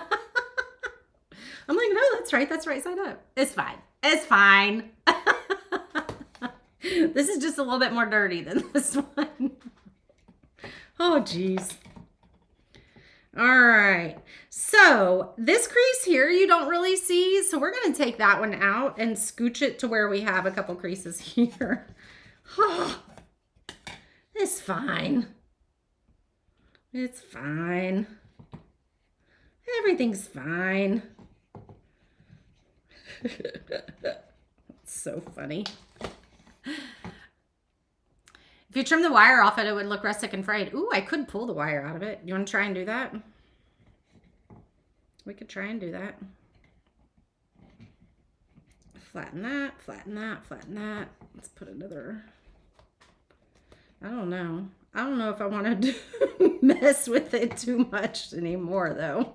like, no, that's right. That's right side up. It's fine. It's fine. This is just a little bit more dirty than this one. Oh, geez. All right. So this crease here, you don't really see. So we're going to take that one out and scooch it to where we have a couple creases here. Oh, it's fine. It's fine. Everything's fine. It's so funny. If you trim the wire off it would look rustic and frayed. Ooh, I could pull the wire out of it. You want to try and do that? We could try and do that. Flatten that, flatten that, flatten that. Let's put another... I don't know. I don't know if I want to mess with it too much anymore, though.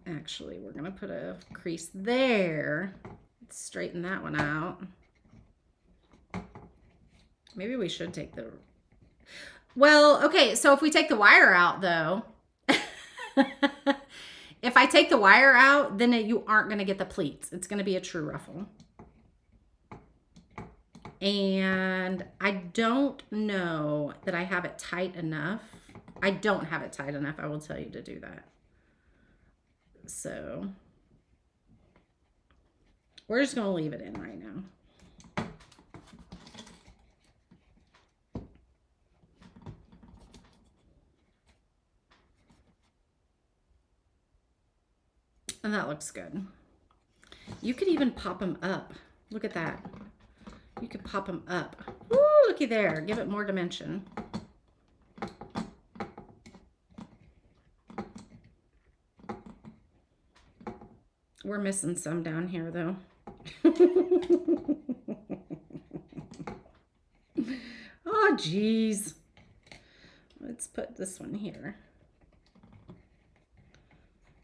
Actually, we're going to put a crease there. Let's straighten that one out. Maybe we should take the... Well, okay, so if we take the wire out, though... If I take the wire out, then you aren't going to get the pleats. It's going to be a true ruffle. And I don't know that I have it tight enough. I don't have it tight enough. I will tell you to do that. So we're just going to leave it in right now. And that looks good. You could even pop them up. Look at that. You could pop them up. Woo, looky there. Give it more dimension. We're missing some down here, though. Oh, geez. Let's put this one here.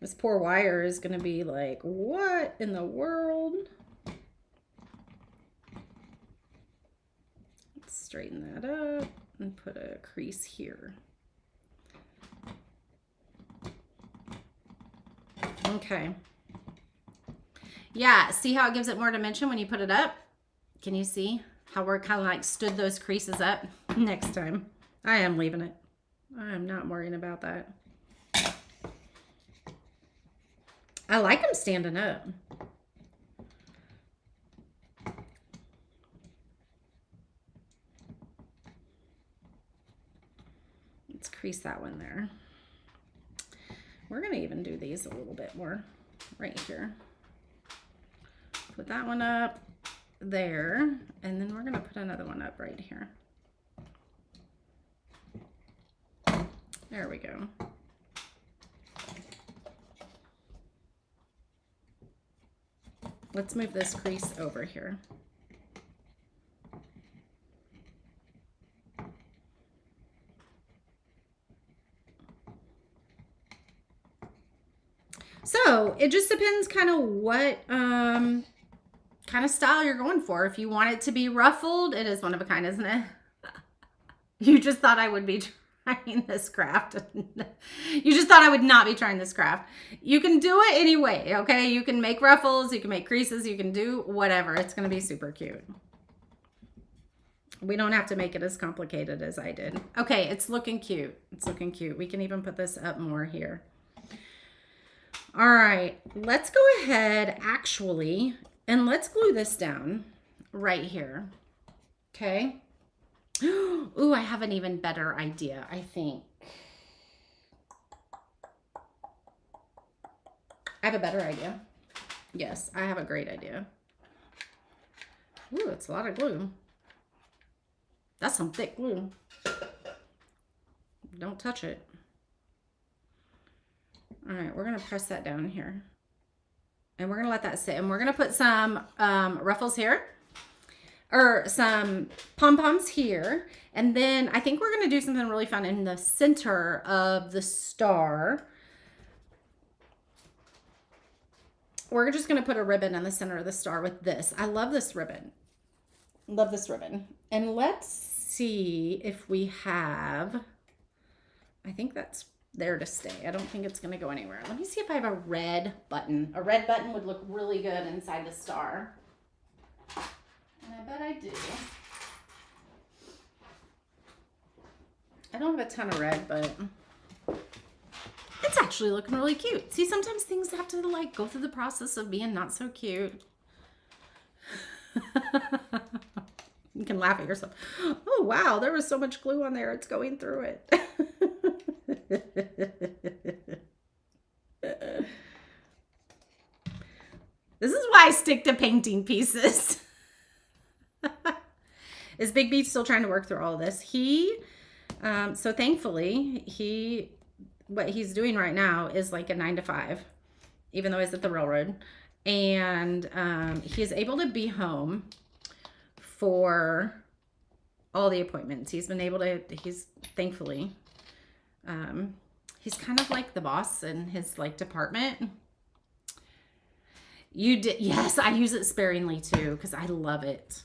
This poor wire is going to be like, what in the world? Let's straighten that up and put a crease here. Okay. Yeah, see how it gives it more dimension when you put it up? Can you see how we're kind of like stood those creases up? Next time, I am leaving it. I am not worrying about that. I like them standing up. Let's crease that one there. We're going to even do these a little bit more right here. Put that one up there, and then we're going to put another one up right here. There we go. Let's move this crease over here. So it just depends kind of what kind of style you're going for. If you want it to be ruffled, it is one of a kind, isn't it? You just thought I would be trying this craft. You just thought I would not be trying this craft. You can do it anyway, okay? You can make ruffles, you can make creases, you can do whatever. It's going to be super cute. We don't have to make it as complicated as I did. Okay, it's looking cute. It's looking cute. We can even put this up more here. All right, let's go ahead actually, and let's glue this down right here. Okay. Ooh, I have an even better idea, I think. I have a better idea. Yes, I have a great idea. Ooh, it's a lot of glue. That's some thick glue. Don't touch it. All right, we're gonna press that down here. And we're gonna let that sit. And we're gonna put some ruffles here. Or some pom-poms here. And then I think we're going to do something really fun in the center of the star. We're just going to put a ribbon in the center of the star with this. I love this ribbon. Love this ribbon. And let's see if we have, I think that's there to stay. I don't think it's going to go anywhere. Let me see if I have a red button. A red button would look really good inside the star. And I bet I do. I don't have a ton of red, but it's actually looking really cute. See, sometimes things have to like go through the process of being not so cute. You can laugh at yourself. Oh, wow, there was so much glue on there. It's going through it. This is why I stick to painting pieces. Is Big B still trying to work through all of this? So thankfully, what he's doing right now is like a 9 to 5, even though he's at the railroad. And he's able to be home for all the appointments. He's thankfully, he's kind of like the boss in his like department. Yes, I use it sparingly too because I love it.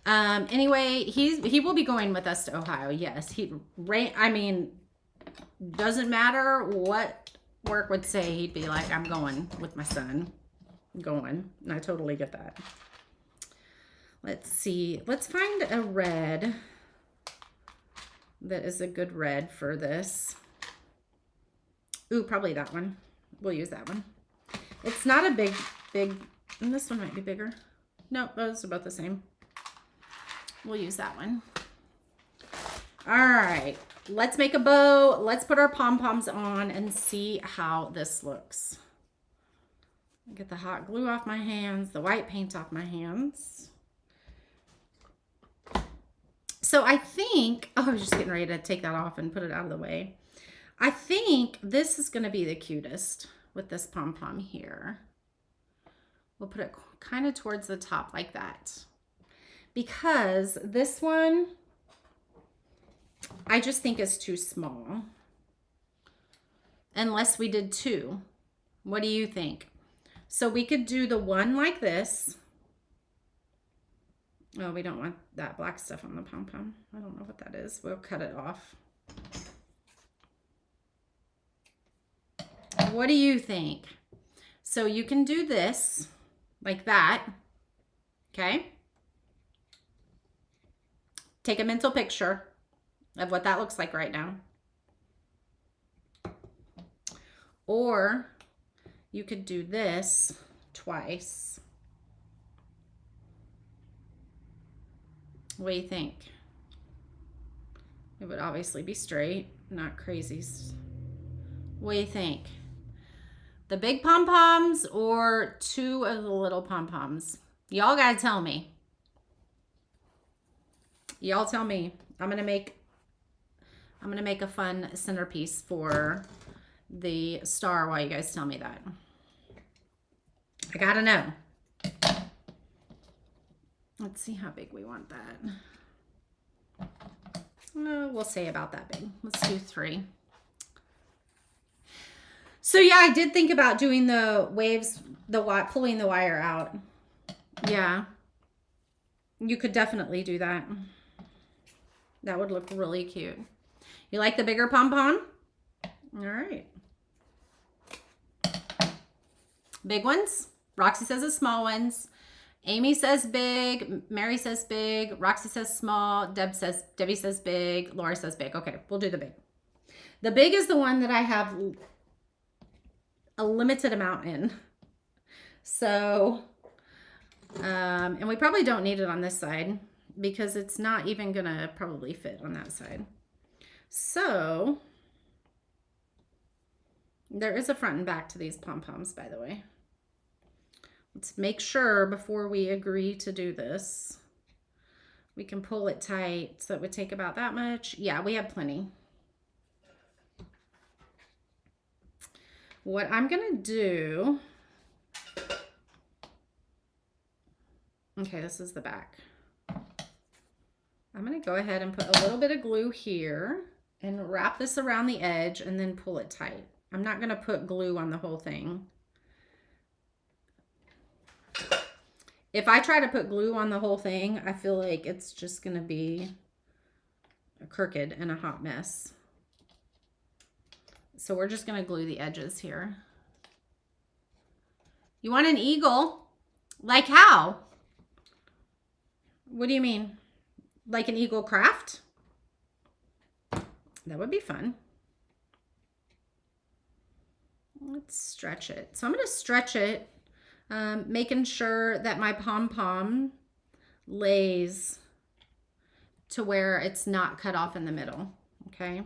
Anyway, he will be going with us to Ohio. Yes, doesn't matter what work would say, he'd be like, I'm going with my son. And I totally get that. Let's see. Let's find a red that is a good red for this. Ooh, probably that one. We'll use that one. It's not a big, and this one might be bigger. Nope, those are both the same. We'll use that one. All right, let's make a bow. Let's put our pom-poms on and see how this looks. Get the hot glue off my hands, the white paint off my hands. So I think, I was just getting ready to take that off and put it out of the way. I think this is going to be the cutest with this pom-pom here. We'll put it kind of towards the top like that. Because this one, I just think is too small. Unless we did two. What do you think? So we could do the one like this. Oh, we don't want that black stuff on the pom-pom. I don't know what that is. We'll cut it off. What do you think? So you can do this like that. Okay. Take a mental picture of what that looks like right now. Or you could do this twice. What do you think? It would obviously be straight, not crazy. What do you think? The big pom-poms or two of the little pom-poms? Y'all gotta tell me. Y'all tell me. I'm gonna make a fun centerpiece for the star while you guys tell me that. I gotta know. Let's see how big we want that. We'll say about that big. Let's do 3. So yeah, I did think about doing the waves, pulling the wire out. Yeah, you could definitely do that. That would look really cute. You like the bigger pom-pom? All right. Big ones. Roxy says the small ones. Amy says big. Mary says big. Roxy says small. Debbie says big. Laura says big. Okay, we'll do the big. The big is the one that I have a limited amount in. So, and we probably don't need it on this side because it's not even gonna probably fit on that side. So, there is a front and back to these pom-poms, by the way. Let's make sure before we agree to do this, we can pull it tight. So it would take about that much. Yeah, we have plenty. What I'm gonna do, okay, this is the back. I'm gonna go ahead and put a little bit of glue here and wrap this around the edge and then pull it tight. I'm not gonna put glue on the whole thing. If I try to put glue on the whole thing, I feel like it's just gonna be crooked and a hot mess. So we're just gonna glue the edges here. You want an eagle? Like how? What do you mean? Like an eagle craft? That would be fun. Let's stretch it. So I'm gonna stretch it, making sure that my pom-pom lays to where it's not cut off in the middle, okay?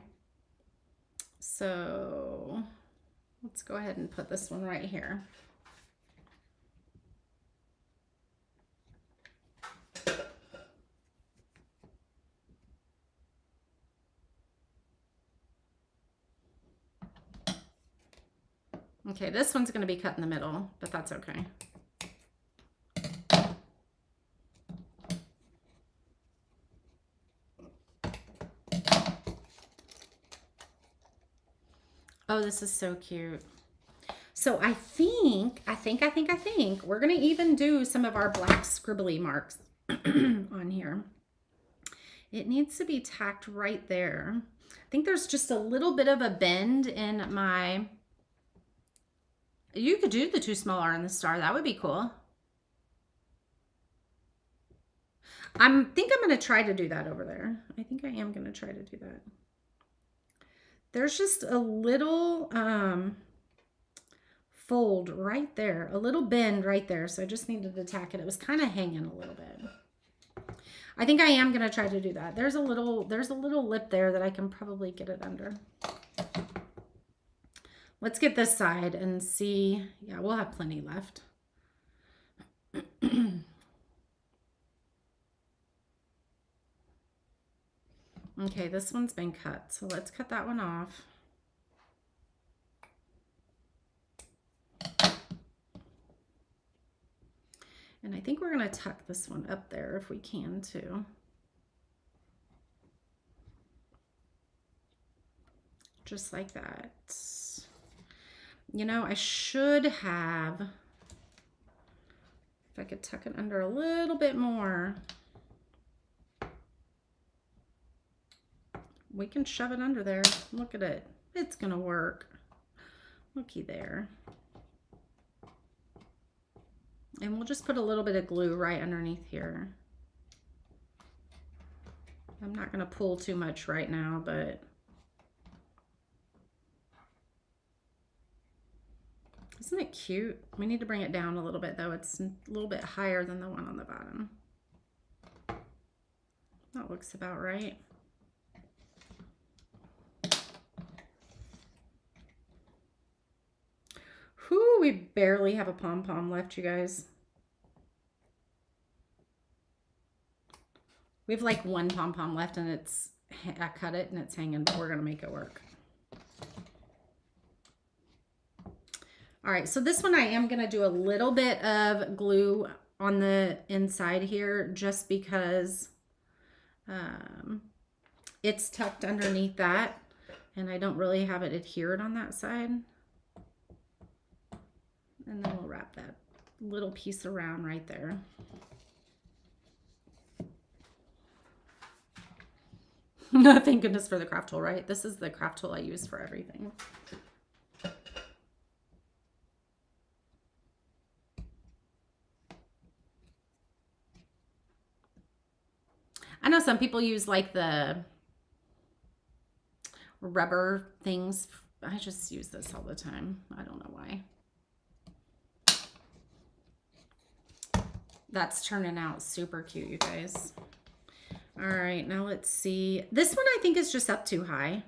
So let's go ahead and put this one right here. Okay, this one's going to be cut in the middle, but that's okay. Oh, this is so cute. So I think we're going to even do some of our black scribbly marks on here. It needs to be tacked right there. I think there's just a little bit of a bend in my... You could do the 2 small R and the star. That would be cool. I think I'm going to try to do that over there. I think I am going to try to do that. There's just a little fold right there, a little bend right there. So I just needed to tack it. It was kind of hanging a little bit. I think I am going to try to do that. There's a little lip there that I can probably get it under. Let's get this side and see. Yeah, we'll have plenty left. Okay, this one's been cut, so let's cut that one off. And I think we're going to tuck this one up there if we can too. Just like that. You know, I should have, if I could tuck it under a little bit more. We can shove it under there. Look at it. It's going to work. Looky there. And we'll just put a little bit of glue right underneath here. I'm not going to pull too much right now, but isn't it cute? We need to bring it down a little bit though. It's a little bit higher than the one on the bottom. That looks about right. Whew, we barely have a pom-pom left, you guys. We have like 1 pom-pom left and it's, I cut it and it's hanging, but we're gonna make it work. All right, so this one I am gonna do a little bit of glue on the inside here just because it's tucked underneath that and I don't really have it adhered on that side. And then we'll wrap that little piece around right there. Thank goodness for the craft tool, right? This is the craft tool I use for everything. I know some people use like the rubber things. I just use this all the time. I don't know why. That's turning out super cute, you guys. All right, now let's see. This one I think is just up too high.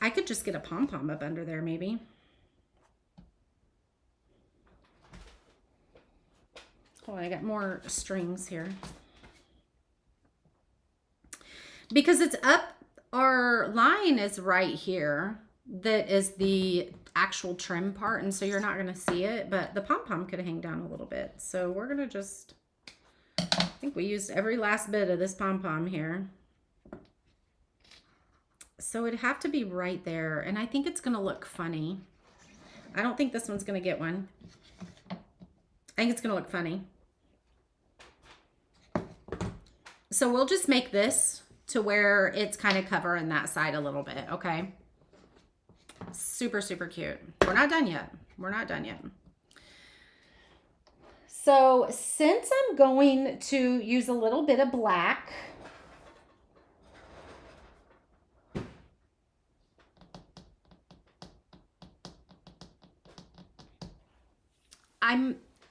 I could just get a pom-pom up under there maybe. Oh, I got more strings here. Because it's up, our line is right here. That is the actual trim part, and so you're not going to see it, but the pom-pom could hang down a little bit. So we're going to just, I think we used every last bit of this pom-pom here. So it'd have to be right there, and I think it's going to look funny. I don't think this one's going to get one. I think it's going to look funny. So we'll just make this to where it's kind of covering that side a little bit, okay? Super, super cute. We're not done yet. We're not done yet. So since I'm going to use a little bit of black,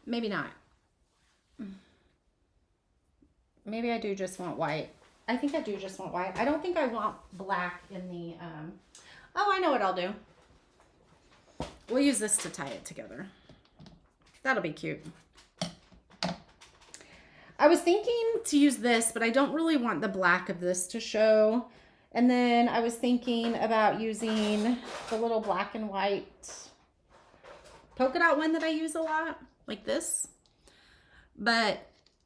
Maybe not. Maybe I do just want white. I think I do just want white. I don't think I want black in the, oh, I know what I'll do. We'll use this to tie it together. That'll be cute. I was thinking to use this, but I don't really want the black of this to show. And then I was thinking about using the little black and white polka dot one that I use a lot, like this. But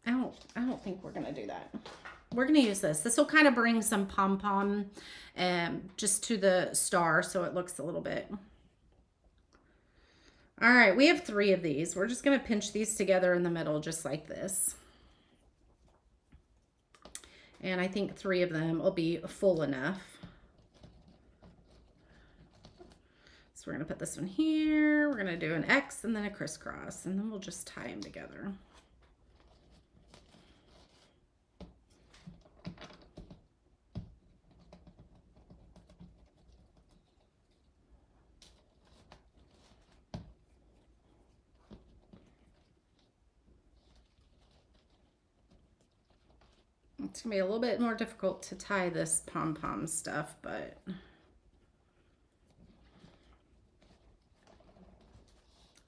I don't think we're gonna do that. We're gonna use this. This will kind of bring some pom-pom just to the star so it looks a little bit. All right, we have 3 of these. We're just gonna pinch these together in the middle just like this. And I think 3 of them will be full enough. So we're gonna put this one here. We're gonna do an X and then a crisscross, and then we'll just tie them together. It's gonna be a little bit more difficult to tie this pom-pom stuff, but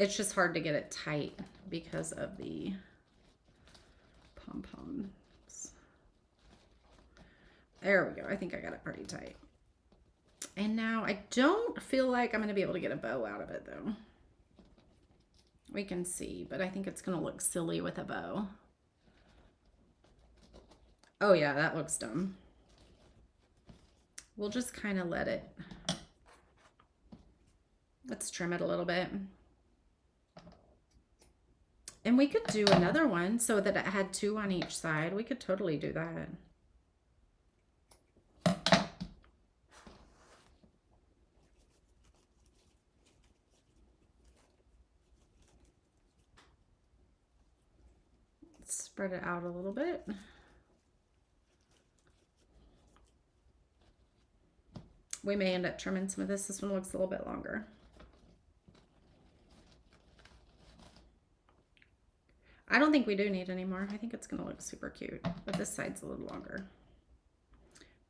it's just hard to get it tight because of the pom-poms. There we go. I think I got it pretty tight. And now I don't feel like I'm gonna be able to get a bow out of it though. We can see, but I think it's gonna look silly with a bow. Oh yeah, that looks dumb. We'll just kind of let it, let's trim it a little bit. And we could do another one so that it had 2 on each side. We could totally do that. Let's spread it out a little bit. We may end up trimming some of this. This one looks a little bit longer. I don't think we do need any more. I think it's gonna look super cute, but this side's a little longer.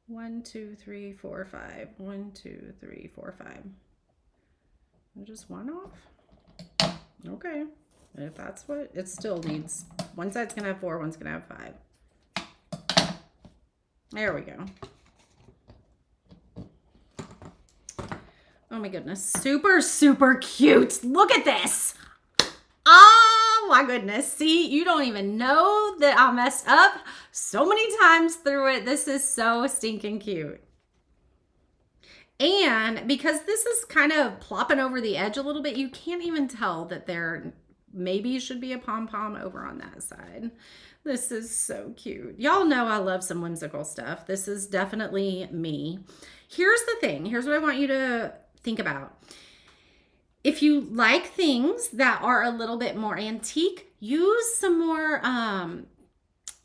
1, 2, 3, 4, 5. 1, 2, 3, 4, 5. Just 1 off. Okay. If that's what it still needs. One side's gonna have 4, one's gonna have 5. There we go. Oh my goodness. Super, super cute. Look at this. Oh my goodness. See, you don't even know that I messed up so many times through it. This is so stinking cute. And because this is kind of plopping over the edge a little bit, you can't even tell that there maybe should be a pom-pom over on that side. This is so cute. Y'all know I love some whimsical stuff. This is definitely me. Here's the thing. Here's what I want you to think about. If you like things that are a little bit more antique, use some more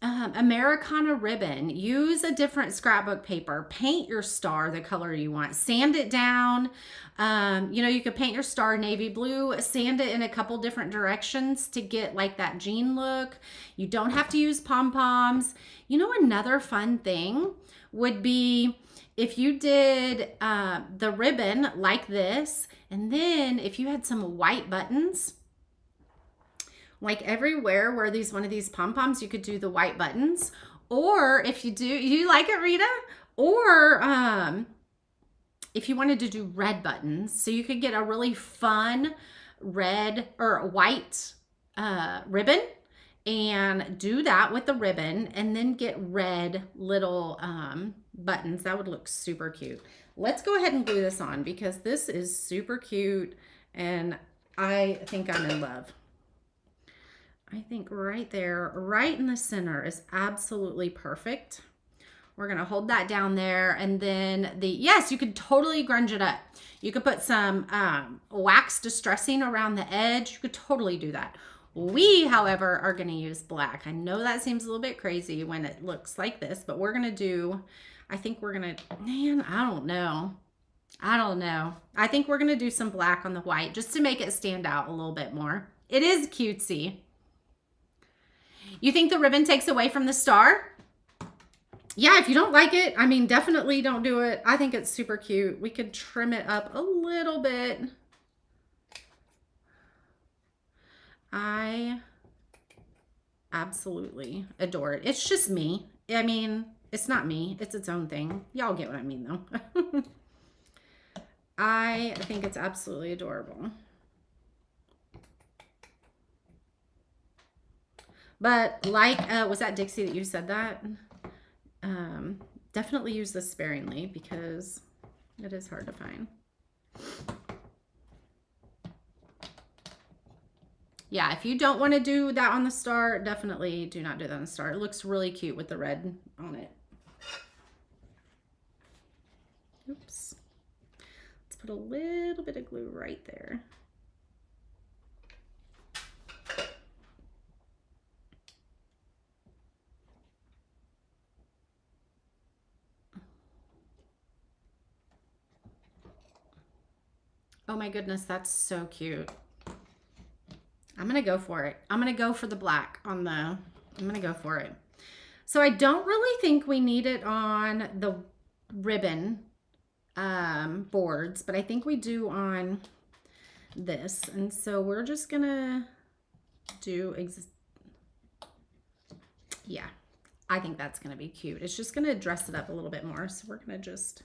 Americana ribbon. Use a different scrapbook paper. Paint your star the color you want. Sand it down. You know, you could paint your star navy blue, sand it in a couple different directions to get like that jean look. You don't have to use pom-poms. You know, another fun thing would be if you did the ribbon like this, and then if you had some white buttons, like everywhere where there's one of these pom-poms, you could do the white buttons. Or if you do, you like it, Rita? Or if you wanted to do red buttons, so you could get a really fun red or white ribbon and do that with the ribbon, and then get red little buttons. That would look super cute. Let's go ahead and glue this on because this is super cute and I think I'm in love. I think right there, right in the center is absolutely perfect. We're gonna hold that down there, and then yes, you could totally grunge it up. You could put some wax distressing around the edge. You could totally do that. We, however, are gonna use black. I know that seems a little bit crazy when it looks like this, but we're gonna do, I think we're gonna, man, I don't know. I think we're gonna do some black on the white just to make it stand out a little bit more. It is cutesy. You think the ribbon takes away from the star? Yeah, if you don't like it, I mean, definitely don't do it. I think it's super cute. We could trim it up a little bit. I absolutely adore it. It's just me. I mean, it's not me. It's its own thing. Y'all get what I mean, though. I think it's absolutely adorable. But like, was that Dixie that you said that? Definitely use this sparingly because it is hard to find. Yeah, if you don't want to do that on the star, definitely do not do that on the star. It looks really cute with the red on it. Oops. Let's put a little bit of glue right there. Oh my goodness, that's so cute. I'm going to go for it. I'm going to go for the black on the, I'm going to go for it. So I don't really think we need it on the ribbon boards, but I think we do on this. And so we're just going to do, yeah, I think that's going to be cute. It's just going to dress it up a little bit more. So we're going to just,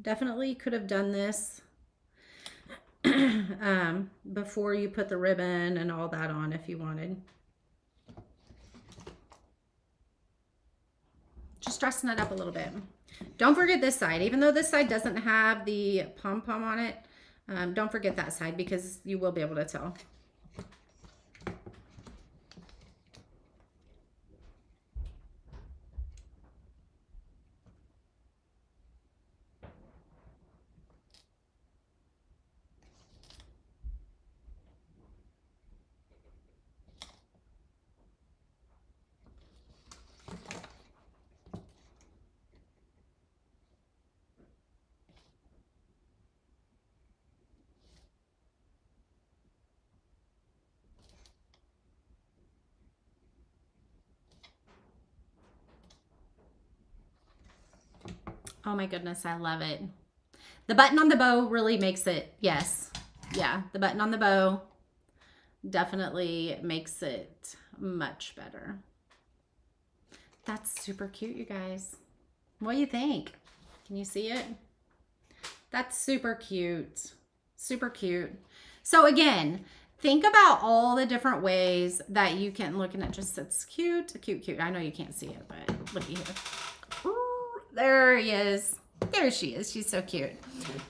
definitely could have done this before you put the ribbon and all that on if you wanted. Just dressing it up a little bit. Don't forget this side. Even though this side doesn't have the pom-pom on it, don't forget that side because you will be able to tell. Oh my goodness, I love it. The button on the bow really makes it, yes. Yeah, the button on the bow definitely makes it much better. That's super cute, you guys. What do you think? Can you see it? That's super cute. Super cute. So again, think about all the different ways that you can, looking at just, it's cute, cute, cute. I know you can't see it, but look at here. Ooh, there he is. There she is. She's so cute.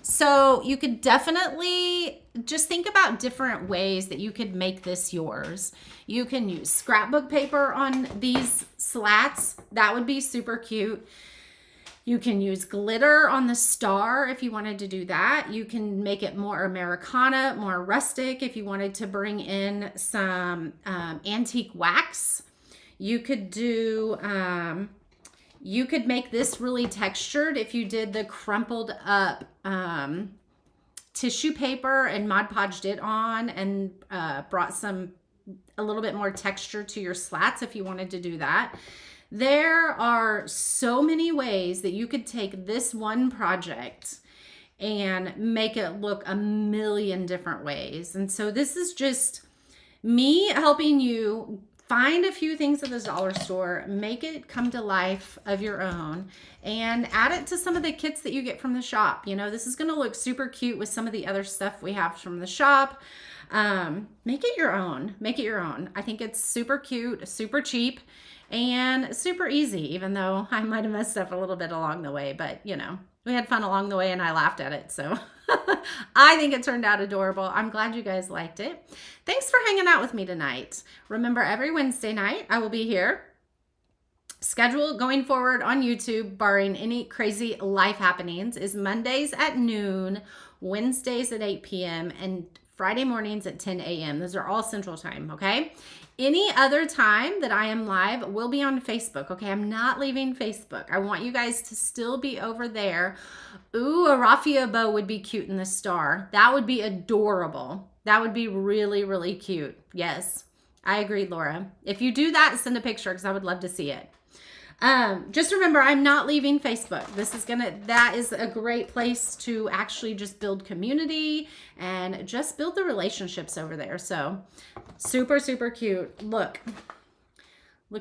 So you could definitely just think about different ways that you could make this yours. You can use scrapbook paper on these slats. That would be super cute. You can use glitter on the star if you wanted to do that. You can make it more Americana, more rustic if you wanted to bring in some antique wax. You could do, you could make this really textured if you did the crumpled up tissue paper and Mod Podged it on and brought a little bit more texture to your slats if you wanted to do that. There are so many ways that you could take this one project and make it look a million different ways. And so this is just me helping you find a few things at the dollar store, make it come to life of your own, and add it to some of the kits that you get from the shop. You know, this is going to look super cute with some of the other stuff we have from the shop. Make it your own. Make it your own. I think it's super cute, super cheap, and super easy, even though I might have messed up a little bit along the way, but you know, we had fun along the way and I laughed at it. So I think it turned out adorable. I'm glad you guys liked it. Thanks for hanging out with me tonight. Remember, every Wednesday night I will be here. Schedule going forward on YouTube, barring any crazy life happenings, is Mondays at noon, Wednesdays at 8 p.m., and Friday mornings at 10 a.m. Those are all Central Time, okay? Any other time that I am live will be on Facebook, okay? I'm not leaving Facebook. I want you guys to still be over there. Ooh, a raffia bow would be cute in the star. That would be adorable. That would be really, really cute. Yes. I agree, Laura. If you do that, send a picture because I would love to see it. Just remember, I'm not leaving Facebook. That is a great place to actually just build community and just build the relationships over there. So super, super cute. Look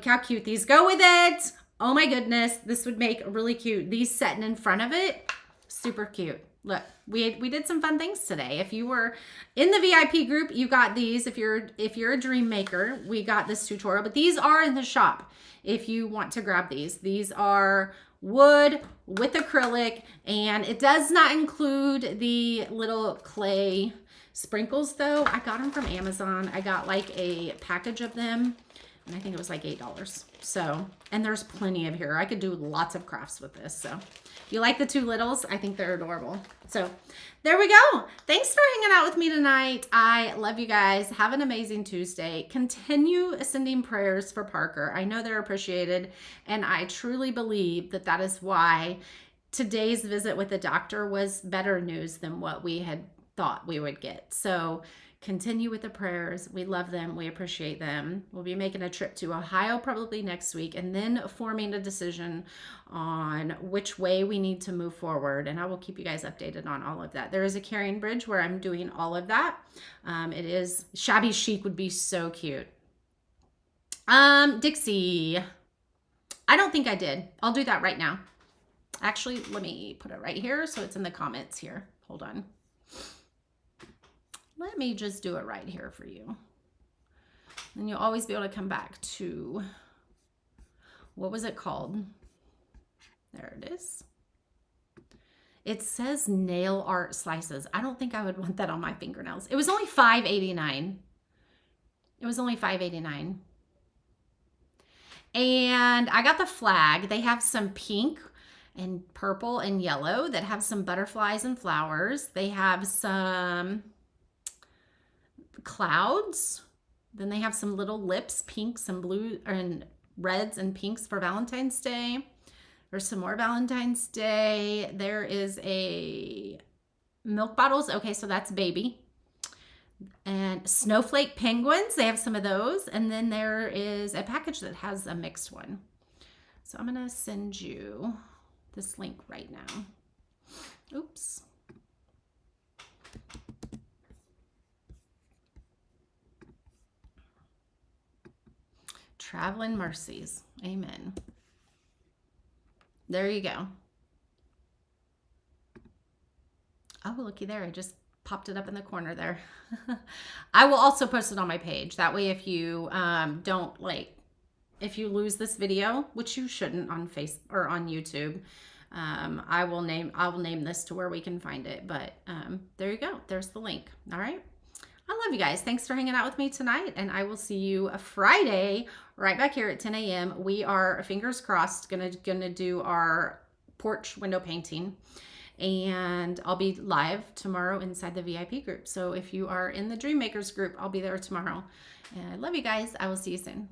how cute these go with it. Oh my goodness. This would make really cute. These setting in front of it, super cute. Look, we did some fun things today. If you were in the VIP group, you got these. If you're a dream maker, we got this tutorial, but these are in the shop if you want to grab these. These are wood with acrylic, and it does not include the little clay sprinkles though. I got them from Amazon. I got like a package of them, and I think it was like $8. So, and there's plenty of here. I could do lots of crafts with this. So if you like the two littles, I think they're adorable. So there we go. Thanks for hanging out with me tonight. I love you guys. Have an amazing Tuesday. Continue sending prayers for Parker. I know they're appreciated, and I truly believe that that is why today's visit with the doctor was better news than what we had thought we would get. So continue with the prayers. We love them. We appreciate them. We'll be making a trip to Ohio probably next week, and then forming a decision on which way we need to move forward. And I will keep you guys updated on all of that. There is a carrying bridge where I'm doing all of that. It is shabby chic would be so cute. Dixie, I don't think I did. I'll do that right now. Actually, let me put it right here so it's in the comments here. Hold on. Let me just do it right here for you. And you'll always be able to come back to, what was it called? There it is. It says nail art slices. I don't think I would want that on my fingernails. It was only $5.89. It was only $5.89. And I got the flag. They have some pink and purple and yellow that have some butterflies and flowers. They have some clouds. Then they have some little lips, pinks and blue and reds and pinks for Valentine's Day. There's some more Valentine's Day. There is a milk bottles. Okay, so that's baby. And snowflake penguins. They have some of those. And then there is a package that has a mixed one. So I'm going to send you this link right now. Oops. Traveling mercies. Amen. There you go. Oh, looky there. I just popped it up in the corner there. I will also post it on my page. That way, if you if you lose this video, which you shouldn't on Facebook or on YouTube, I will name this to where we can find it. But there you go. There's the link. All right. I love you guys. Thanks for hanging out with me tonight, and I will see you Friday right back here at 10 a.m. We are, fingers crossed, gonna do our porch window painting, and I'll be live tomorrow inside the VIP group. So if you are in the Dream Makers group, I'll be there tomorrow. And I love you guys. I will see you soon.